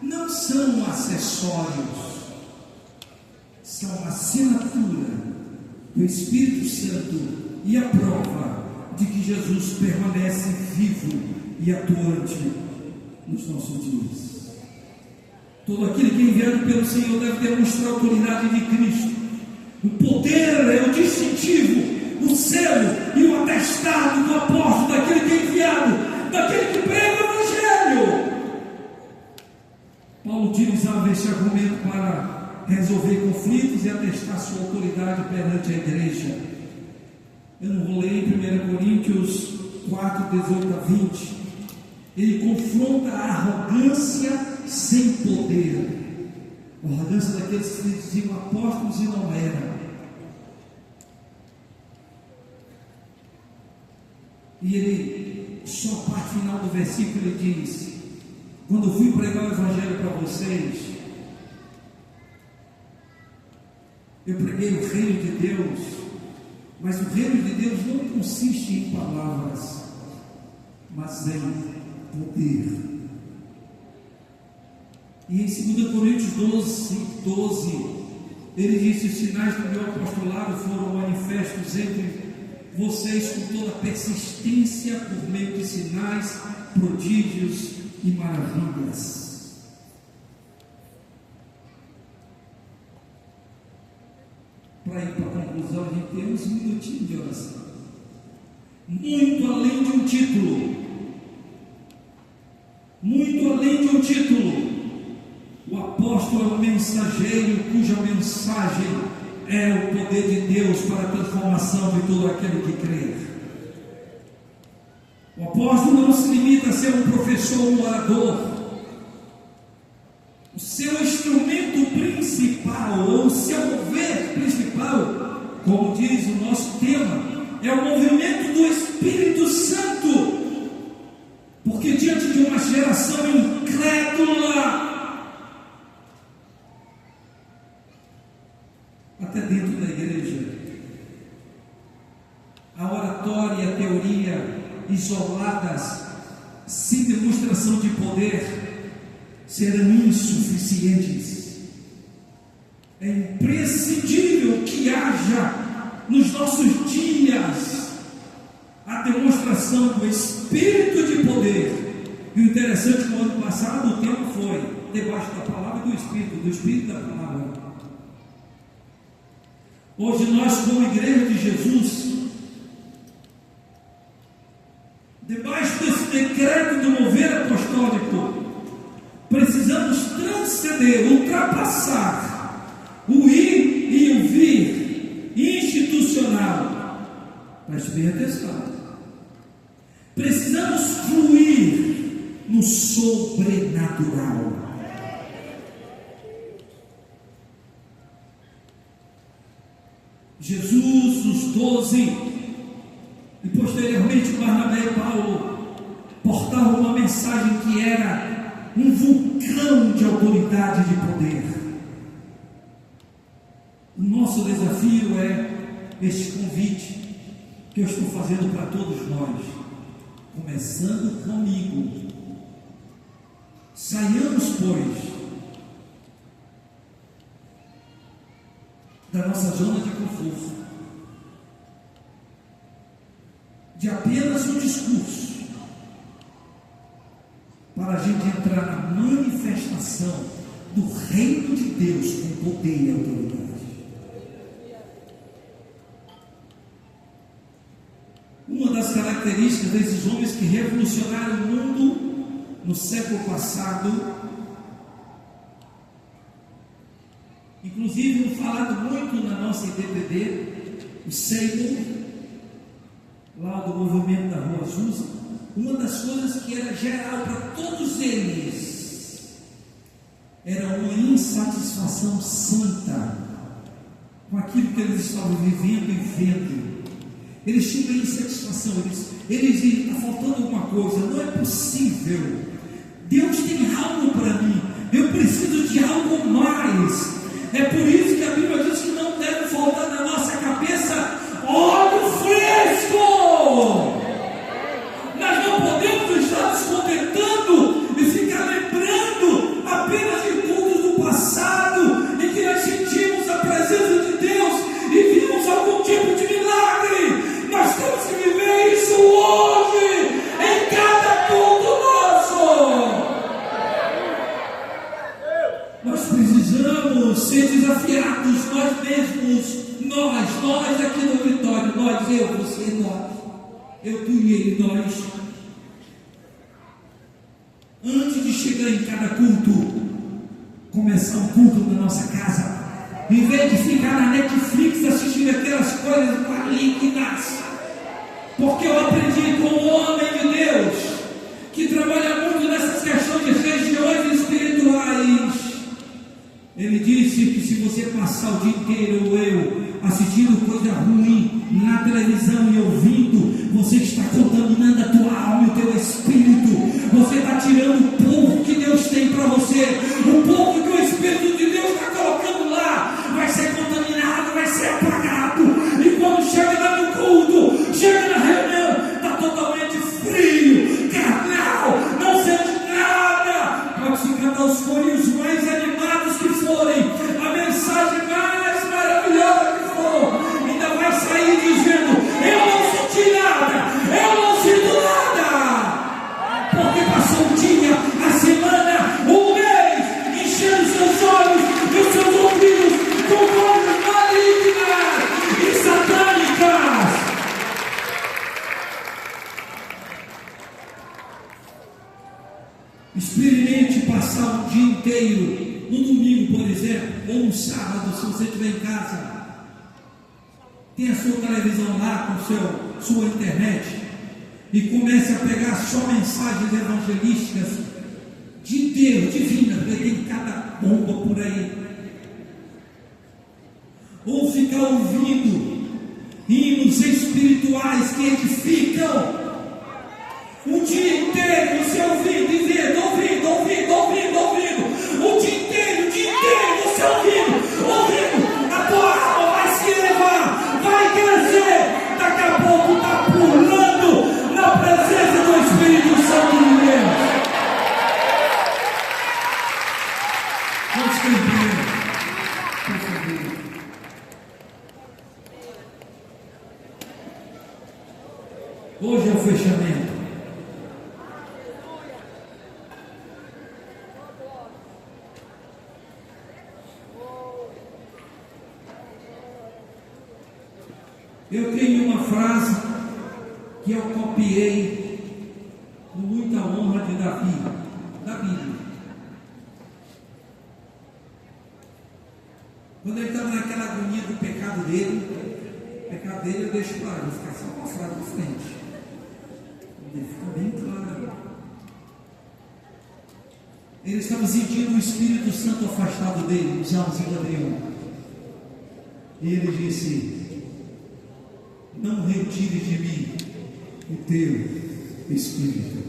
não são acessórios, são a assinatura do Espírito Santo e a prova de que Jesus permanece vivo e atuante nos nossos dias. Todo aquele que é enviado pelo Senhor deve demonstrar a autoridade de Cristo. O poder é o distintivo, o selo e o atestado do apóstolo, daquele que é enviado, daquele que prega o Evangelho. Paulo utilizava este argumento para resolver conflitos e atestar sua autoridade perante a igreja. Eu não vou ler em 1 Coríntios 4, 18 a 20. Ele confronta a arrogância sem poder, a arrogância daqueles que se diziam apóstolos e não eram. E ele, só a parte final do versículo, ele diz: quando eu fui pregar o Evangelho para vocês, eu preguei o reino de Deus, mas o reino de Deus não consiste em palavras, mas em poder. E em 2 Coríntios 12, ele disse: os sinais do meu apostolado foram manifestos entre vocês com toda persistência, por meio de sinais, prodígios e maravilhas. Para ir para a conclusão, a gente tem uns minutinhos de oração. Muito além de um título, muito além de um título, o apóstolo é um mensageiro cuja mensagem é o poder de Deus para a transformação de todo aquele que crê. O apóstolo não se limita a ser um professor ou um orador. O seu instrumento principal, ou o seu mover principal, como diz o nosso tema, é o movimento do Espírito Santo. Porque diante de uma geração incrédula, até dentro da igreja, a oratória e a teoria isoladas, sem demonstração de poder, serão insuficientes. É imprescindível nos nossos dias a demonstração do Espírito de poder. E o interessante é que no ano passado o tema foi debaixo da palavra e do Espírito da palavra. Hoje nós, como Igreja de Jesus, debaixo desse decreto do mover apostólico, precisamos transcender, ultrapassar o ir e o vir institucional. Preste bem atenção. Precisamos fluir no sobrenatural. Jesus, os 12, e posteriormente Barnabé e Paulo portavam uma mensagem que era um vulcão de autoridade e de poder. O nosso desafio é este convite que eu estou fazendo para todos nós, começando comigo. Saiamos, pois, da nossa zona de conforto, de apenas um discurso, para a gente entrar na manifestação do reino de Deus com poder e autoridade. Uma das características desses homens que revolucionaram o mundo no século passado, inclusive falado muito na nossa IDPD, o Seymour, lá do movimento da Rua Azusa, uma das coisas que era geral para todos eles era uma insatisfação santa com aquilo que eles estavam vivendo e vendo. Eles tinham uma insatisfação, eles está faltando alguma coisa, não é possível. Deus tem algo para mim, eu preciso de algo mais. É por isso que a Bíblia diz que não deve faltar na nossa cabeça óleo fresco. Nós não podemos estar nos contentando e ficar lembrando apenas de cultos do passado em que nós sentimos a presença de Deus e vimos algum tipo de milagre. Nós temos que viver isso hoje, em cada culto nosso. Nós precisamos ser desafiados, nós mesmos, nós aqui no Vitória, nós, eu, você, nós, eu, tu e ele, nós. Antes de chegar em cada culto, começar um culto na nossa casa, em vez de ficar na Netflix assistindo aquelas coisas malignas, porque eu aprendi com um homem de Deus que trabalha muito nessas questões de regiões espirituais. Ele disse que se você passar o dia inteiro, ou eu, assistindo coisa ruim na televisão e ouvindo, você está contaminando a tua alma e o teu espírito. Você está tirando o pouco que Deus tem para você, o pouco que o Espírito de Deus está colocando lá, vai ser contaminado, vai ser apagado. E quando chega lá no culto, chega na reunião, está totalmente frio, carnal, não sente nada. Pode se cantar os corinhos mais animados que forem, a mensagem mais maravilhosa que for, ainda vai sair dizendo: eu não senti nada, eu não sinto nada, porque passou o dia, a semana, o mês, enchendo seus olhos e os seus ouvidos com coisas malignas e satânicas. Experimente passar um dia inteiro, no domingo, por exemplo, ou no sábado, se você estiver em casa, tem a sua televisão lá com sua internet, e comece a pegar só mensagens evangelísticas de Deus, divina, porque tem cada bomba por aí. Ou ficar ouvindo hinos espirituais que edificam. O dia inteiro você ouvindo e vendo, ouvindo. O dia inteiro você ouvindo. A tua alma vai se elevar, vai crescer. Daqui a pouco está pulando na presença do Espírito Santo de Deus. Vamos compreender, por favor. Hoje é o fechamento. Eu tenho uma frase que eu copiei com muita honra de Davi, da Bíblia. Quando ele estava naquela agonia do pecado dele eu deixo claro, vou ficar só com a frase de frente. Ele fica bem claro. Ele estava sentindo o Espírito Santo afastado dele, no Salmo 51. E ele disse: não retire de mim o teu Espírito.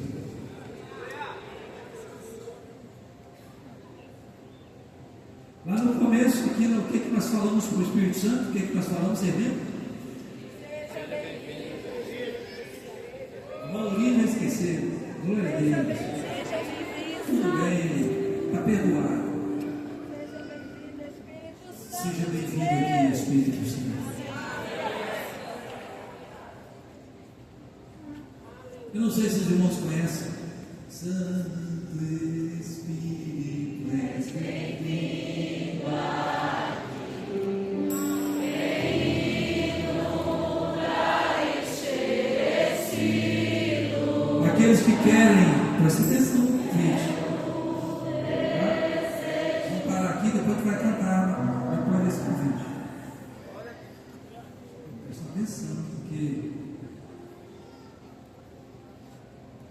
Lá no começo, aqui, o que nós falamos com o Espírito Santo? O que nós falamos, você lembra? A maioria vai esquecer. Glória a Deus. Tudo bem, está perdoado. Seja bem-vindo aqui, Espírito Santo. Eu não sei se os irmãos conhecem. Santo Espírito, és bem-vindo aqui. Aqueles que querem, presta atenção, gente. Vamos parar aqui, depois a gente vai cantar depois desse convite. Presta atenção, porque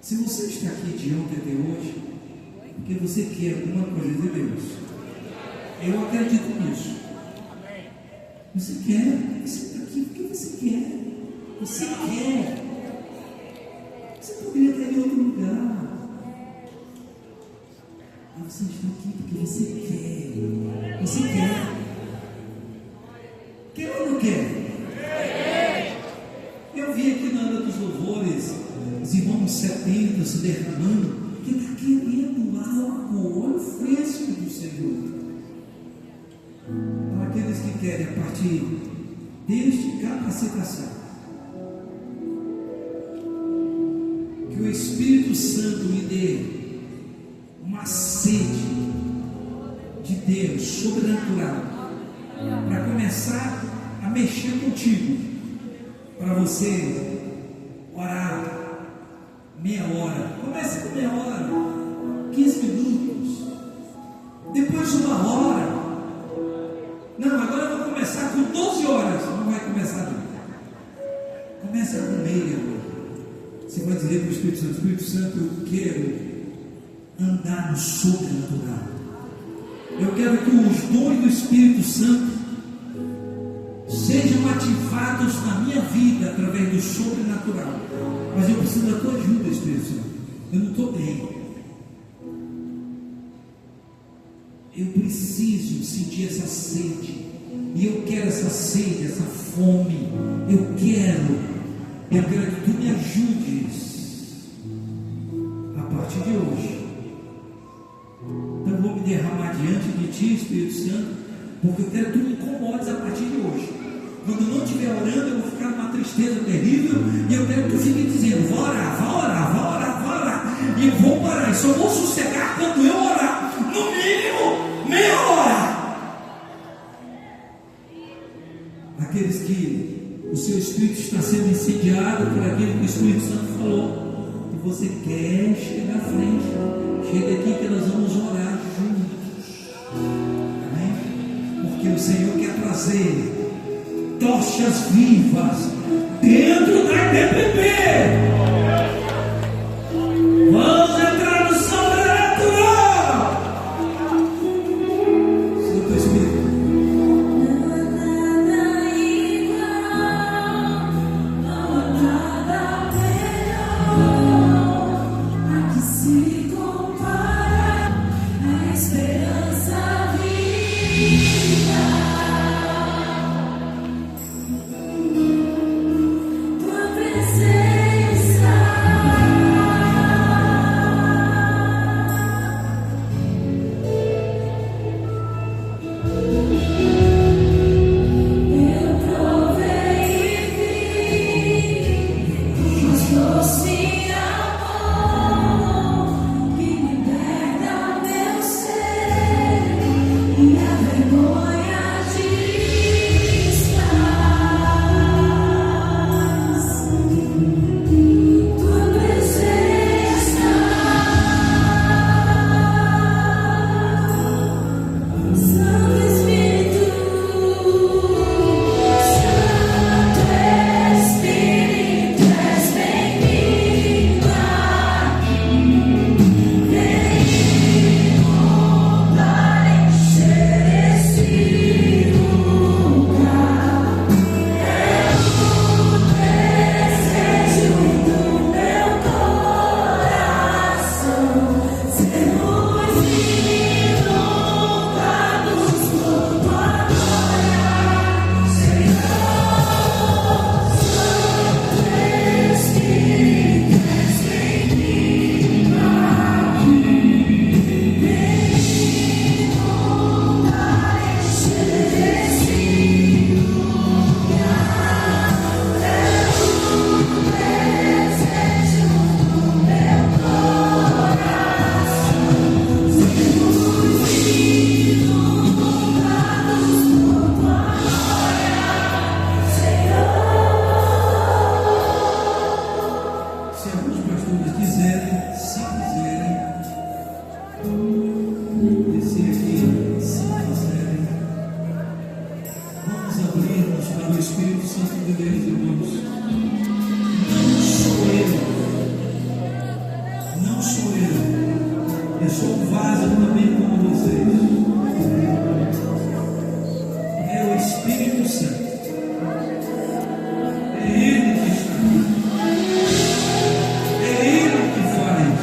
se você está aqui de ontem até hoje, porque você quer alguma coisa de Deus, eu acredito nisso. Você quer, você está aqui porque você quer. Você quer. Você poderia estar em outro lugar. Mas você está aqui porque você quer. Você quer. Quer ou não quer? Eu vi aqui na hora dos louvores os irmãos 70 se derramando, que está querendo algo, olha o fresco do Senhor. Para aqueles que querem, a partir deste capacitação, que o Espírito Santo me dê uma sede de Deus sobrenatural, para começar a mexer contigo, para você orar meia hora. Comece com meia hora, 15 minutos, depois uma hora. Não, agora eu vou começar com 12 horas. Não vai começar não. Começa com meia hora. Você vai dizer para o Espírito Santo: Espírito Santo, eu quero andar no sobrenatural. Eu quero que os dons do Espírito Santo sejam ativados na minha vida através do sobrenatural. Mas eu preciso da tua ajuda, Espírito Santo. Eu não estou bem. Eu preciso sentir essa sede. E eu quero essa sede, essa fome. Eu quero que tu me ajudes a partir de hoje. Então eu vou me derramar diante de ti, Espírito Santo, porque eu quero que tu me incomodes a partir de hoje. Quando eu não estiver orando, eu vou ficar numa tristeza terrível, e eu quero que tu fique dizendo: vai orar, vai orar, vai orar, vai orar. E eu vou parar, e só vou sossegar quando eu orar, no mínimo meia hora. Aqueles que o seu espírito está sendo incendiado por aquilo que o Espírito Santo falou, e você quer chegar à frente, chega aqui que nós vamos orar juntos. Amém? Porque o Senhor quer trazer tochas vivas dentro da IPPB. Vamos entrar no sobrenatural. Santo Espírito. Tua presença eles quiserem, se quiserem, descer aqui, se quiserem, vamos abrir-nos para o Espírito Santo de Deus, irmãos. Não sou eu sou um vaso também como vocês. É o Espírito Santo. É Ele que está aqui. É Ele que faz.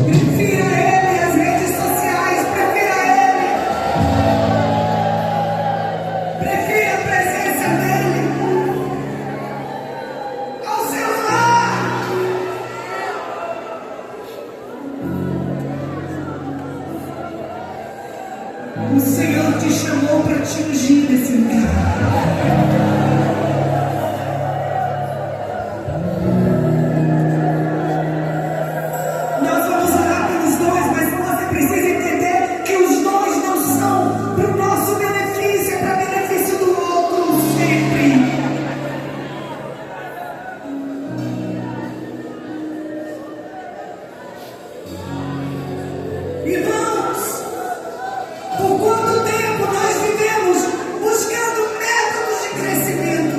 Prefira Ele, as redes sociais, prefira Ele. Prefira a presença dEle ao celular. O Senhor te chamou para te ungir nesse lugar. Irmãos, por quanto tempo nós vivemos buscando métodos de crescimento?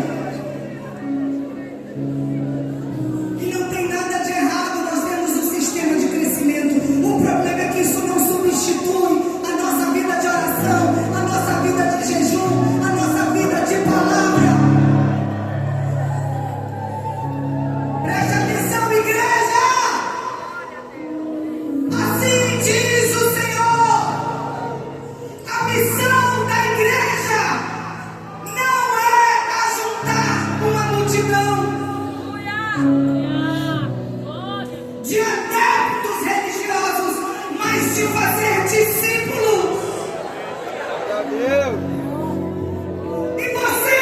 E não tem nada de errado nós termos um sistema de crescimento. O problema é que isso não substitui a nossa vida de oração, a nossa vida de jejum, a nossa vida de palavra. Preste atenção, igreja! Assim diz o Senhor: a missão da igreja não é ajuntar uma multidão de adeptos religiosos, mas de fazer discípulos. E você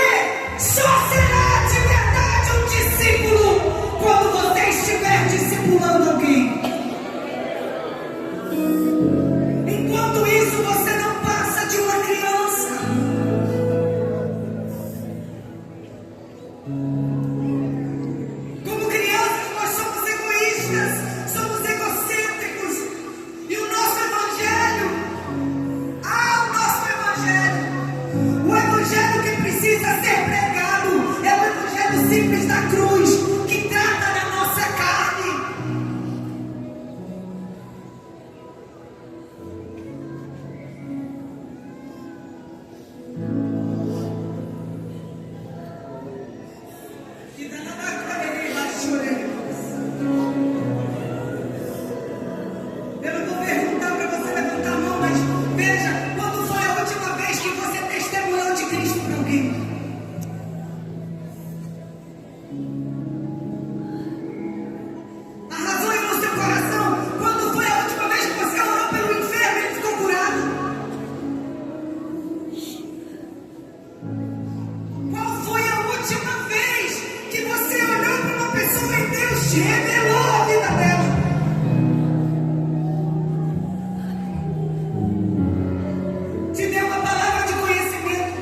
só será de verdade um discípulo quando você estiver discipulando alguém. Enquanto isso, você não passa de uma criança. Como crianças, nós somos egoístas, somos egocêntricos. E o nosso evangelho, o evangelho que precisa ser pregado é o evangelho simples da cruz, que trata da nossa carne. Eu não vou perguntar para você levantar a mão, mas veja, quando foi a última vez que você testemunhou de Cristo para alguém? Arrasou aí no seu coração? Quando foi a última vez que você orou pelo enfermo e ele ficou curado? Qual foi a última vez que você olhou para uma pessoa e Deus te revelou a vida dela? Te deu uma palavra de conhecimento?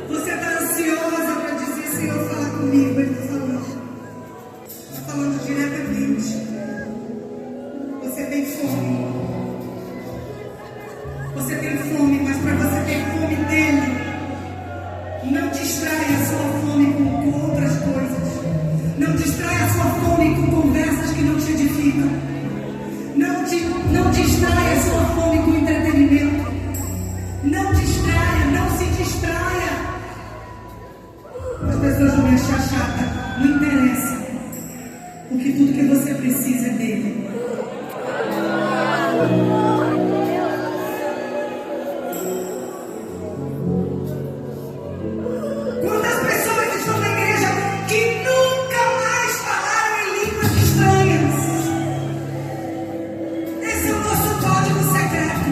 Você está ansiosa para dizer: Senhor, fala comigo? Ele falou. Está falando diretamente. Você tem fome. Você tem fome, mas para você ter fome dele, não distraia a sua fome com outras coisas. Não distraia a sua fome com conversas que não te edificam. Não distraia a sua fome com entretenimento. Não distraia, não se distraia. As pessoas vão me achar chata. Não interessa. Porque tudo que você precisa é dele. Quantas pessoas estão na igreja que nunca mais falaram em línguas estranhas? Esse é o nosso código secreto.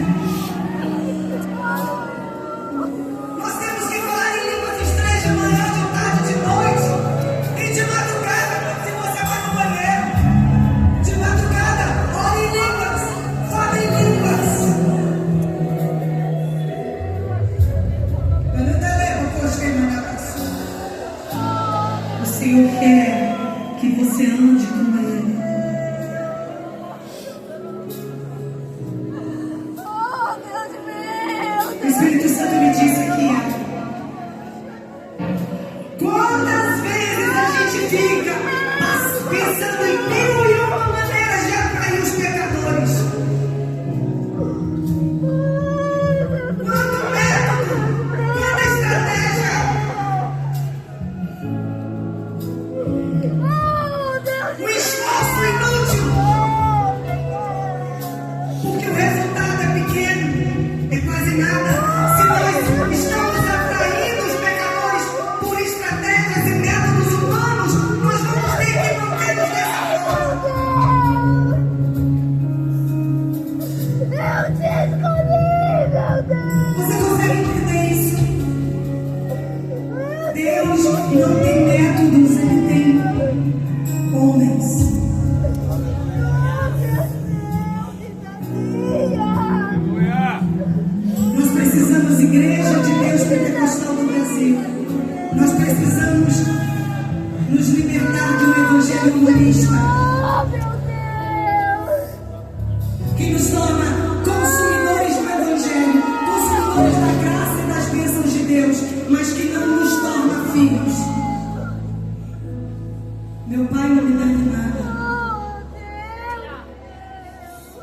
precisamos, Igreja de Deus Pentecostal do Brasil, nós precisamos nos libertar de um evangelho humanista que nos torna consumidores do evangelho, consumidores da graça e das bênçãos de Deus, mas que não nos torna filhos. Meu pai não me deve nada.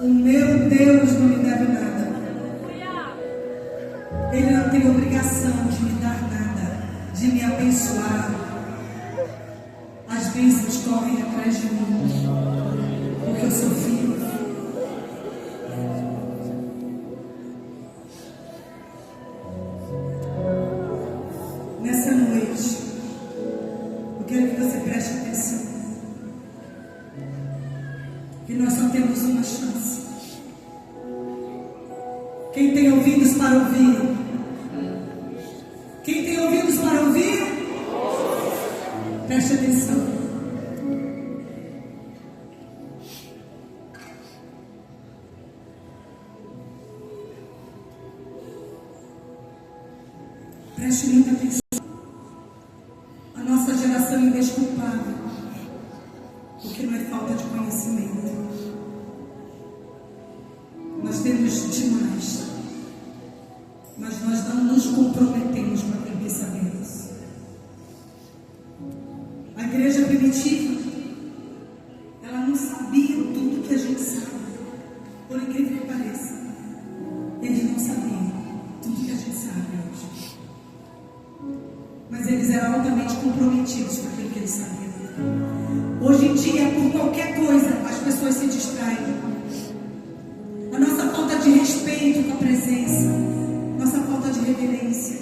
O meu Deus não me deve nada. Ele não tem obrigação de me dar nada, de me abençoar. As bênçãos correm atrás de mim, porque eu sou filho. Nessa noite, eu quero que você preste atenção, que nós só temos uma chance. Quem tem ouvidos para ouvir? Quem tem ouvidos para ouvir? Preste atenção. Preste muita atenção. A nossa geração é indesculpável, porque não é falta de conhecimento. Nós temos demais, mas nós não nos comprometemos com aquilo que sabemos. A igreja primitiva, ela não sabia tudo que a gente sabe, por incrível que pareça. Eles não sabiam tudo que a gente sabe hoje, mas eles eram altamente comprometidos com aquilo que eles sabiam. Hoje em dia, por qualquer coisa, as pessoas se distraem. A nossa falta de respeito com a presença, nossa falta de reverência,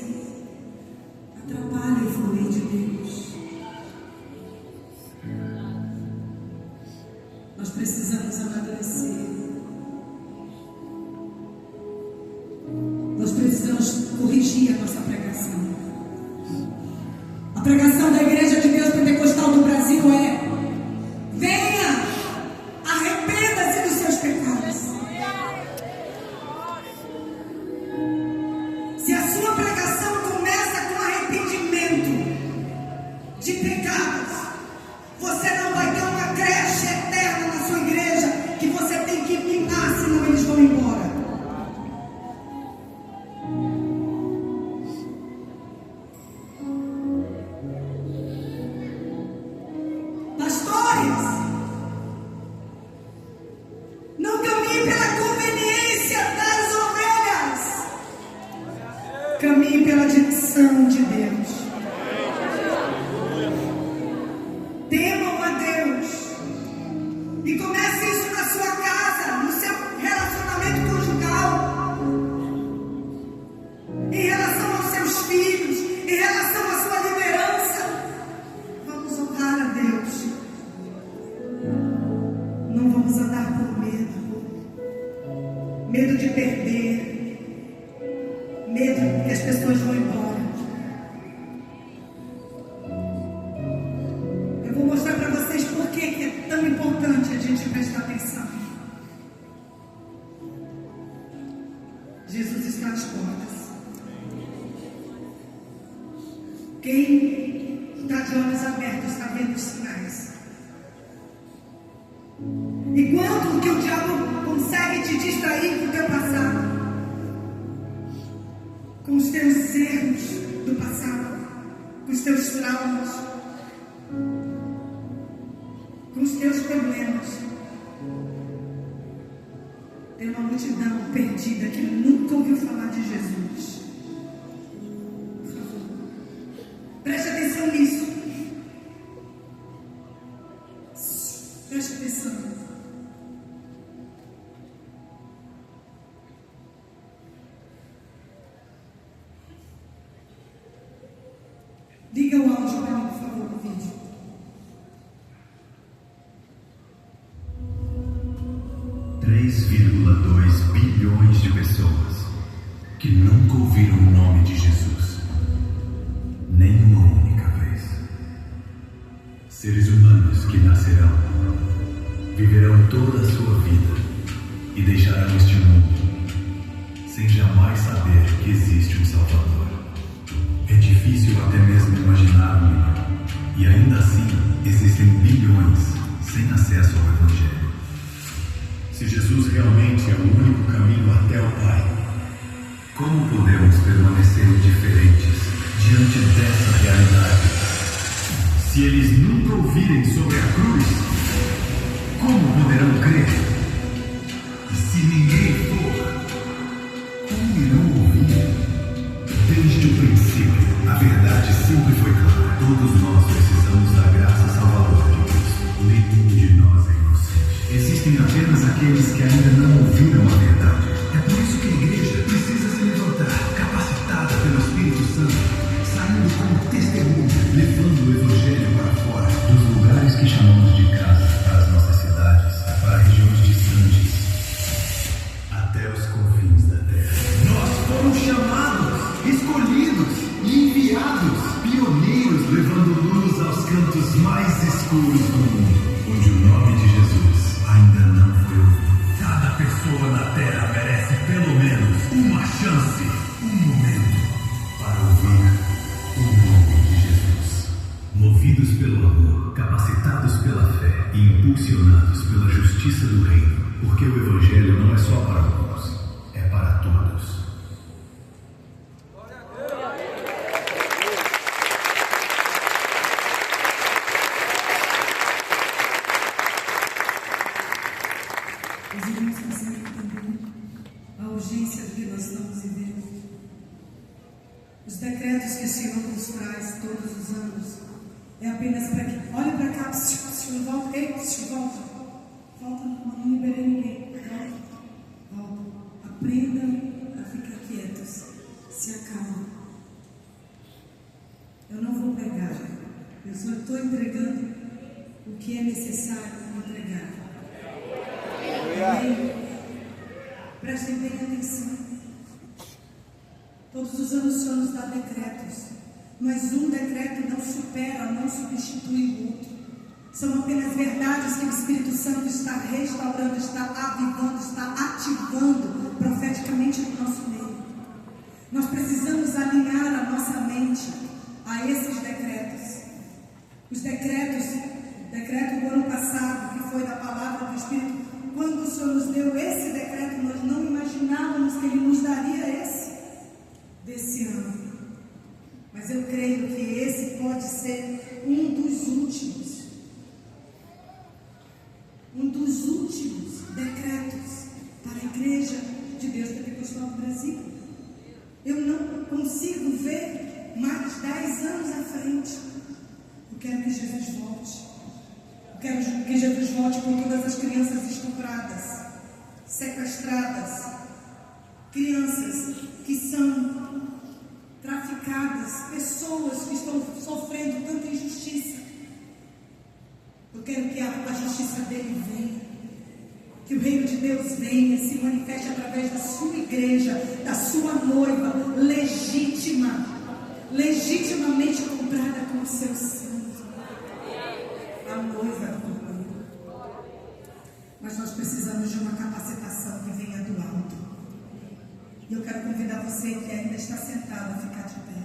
atrapalha o fluir de Deus. Nós precisamos amadurecer. Nós precisamos corrigir a nossa pregação. A pregação da Igreja de Deus Pentecostal do Brasil é: venha, arrependa-se dos seus pecados. Se a sua pregação começa com arrependimento de pecados, você não vai ter uma creche eterna na sua igreja que você tem que limpar, senão eles vão embora. Pastores, não caminhe pela conveniência das ovelhas, caminhe pela direção de Deus. Temam a Deus e comece isso na sua casa, no seu relacionamento conjugal, em relação aos seus filhos, em relação à sua liderança. Vamos honrar a Deus. Não vamos andar por medo de perder, medo que as pessoas vão embora. Eu vou mostrar para vocês por que é tão importante a gente prestar atenção. Jesus está às portas. Quem está de olhos abertos está vendo os sinais. Enquanto que o diabo consegue te distrair com o teu passado, com os teus erros do passado, com os teus traumas, com os teus problemas, tem uma multidão perdida que nunca ouviu falar de Jesus. Por favor, preste atenção nisso. Preste atenção. Liga o áudio para mim, por favor, no vídeo. $3,2 bilhões de pessoas que nunca ouviram o nome de Jesus, nem uma única vez. Seres humanos que nascerão, viverão toda a sua vida e deixarão este mundo sem jamais saber que existe um Salvador. É difícil até mesmo imaginar um milhão, e ainda assim existem bilhões sem acesso ao Evangelho. Se Jesus realmente é o único caminho até o Pai, como podemos permanecer indiferentes diante dessa realidade? Se eles nunca ouvirem sobre a cruz, como poderão crer? E se ninguém for, como irão ouvir? Desde o princípio, a verdade sempre foi clara. Todos nós precisamos da graça salvadora de Cristo. Nenhum de nós é inocente. Existem apenas aqueles que ainda não ouviram a verdade. É por isso que a igreja precisa se levantar, capacitada pelo Espírito Santo, saindo como testemunha, levando o Evangelho para fora, dos lugares que chamamos de casa, para as nossas cidades, para regiões distantes, até os confins da terra. Nós fomos chamados, escolhidos e enviados, pioneiros, levando luz aos cantos mais escuros do mundo, onde o nome de Jesus ainda não foi ouvido. Cada pessoa na terra merece pelo menos uma chance, um momento, para ouvir o nome de Jesus. Movidos pelo amor, capacitados pela fé e impulsionados pela justiça do reino, porque o Evangelho não é só para alguns, é para todos. Os irmãos conseguem entender a urgência do que nós estamos vivendo. Os decretos que o Senhor nos traz todos os anos é apenas para que, olha para cá, volta, volta, não liberei ninguém, volta, aprendam a ficar quietos, se acalmem. Eu não vou pregar, eu só estou entregando o que é necessário entregar. Amém? Prestem bem atenção. Todos os anos o Senhor nos dá decretos, mas um decreto não supera, não substitui o outro. São apenas verdades que o Espírito Santo está restaurando, está avivando, está ativando profeticamente no nosso meio. Nós precisamos alinhar a nossa mente a esses decretos. Os decretos, o decreto do ano passado, que foi da palavra do Espírito, quando o Senhor nos deu esse decreto, nós não imaginávamos que Ele nos daria esse desse ano. Mas eu creio que esse pode ser um dos últimos decretos para a Igreja de Deus Pentecostal do Brasil. Eu não consigo ver mais 10 anos à frente. Eu quero que Jesus volte. Eu quero que Jesus volte com todas as crianças estupradas, sequestradas, crianças que são traficadas, pessoas que estão sofrendo tanta injustiça. Eu quero que a justiça dele venha, que o reino de Deus venha, se manifeste através da sua igreja, da sua noiva, legitimamente comprada com o seu sangue. A noiva do Cordeiro. Mas nós precisamos de uma capacitação que venha do alto. E eu quero convidar você que ainda está sentado a ficar de pé.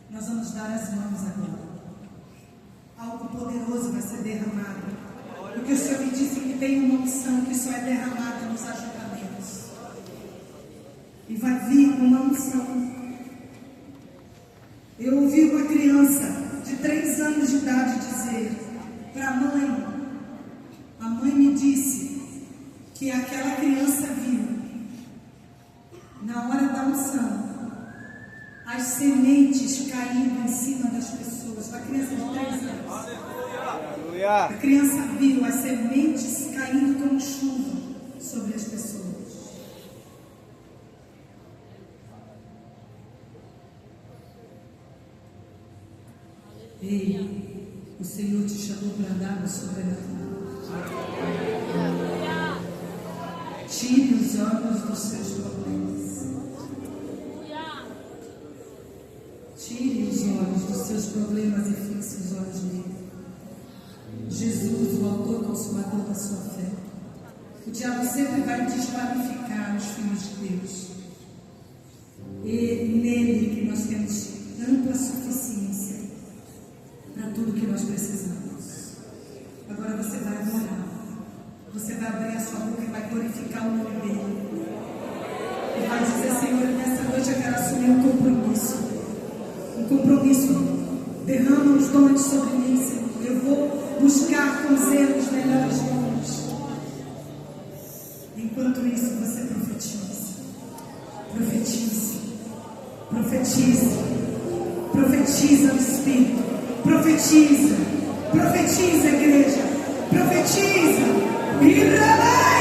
Nós vamos dar as mãos agora. Algo poderoso vai ser derramado. Porque o Senhor me disse que tem uma unção que só é derramada nos ajuntamentos. E vai vir uma unção. Eu ouvi uma criança de 3 anos de idade dizer para a mãe me disse que aquela criança viu, na hora da unção, as sementes caindo em cima das pessoas. A criança de 3 anos. A criança viu as sementes caindo como chuva sobre as pessoas. Ei, o Senhor te chamou para andar no sobrenatural. Tire os olhos dos seus problemas. Tire os olhos dos seus problemas e fixe os olhos nele. Jesus, o autor e consumador da sua fé. O diabo sempre vai desqualificar os filhos de Deus. compromisso. Derrama os dons sobre mim, Senhor. Eu vou buscar com zelo os melhores dons. Enquanto isso, você profetiza. Profetiza. Profetiza. Profetiza no Espírito. Profetiza. Profetiza, igreja. Profetiza. E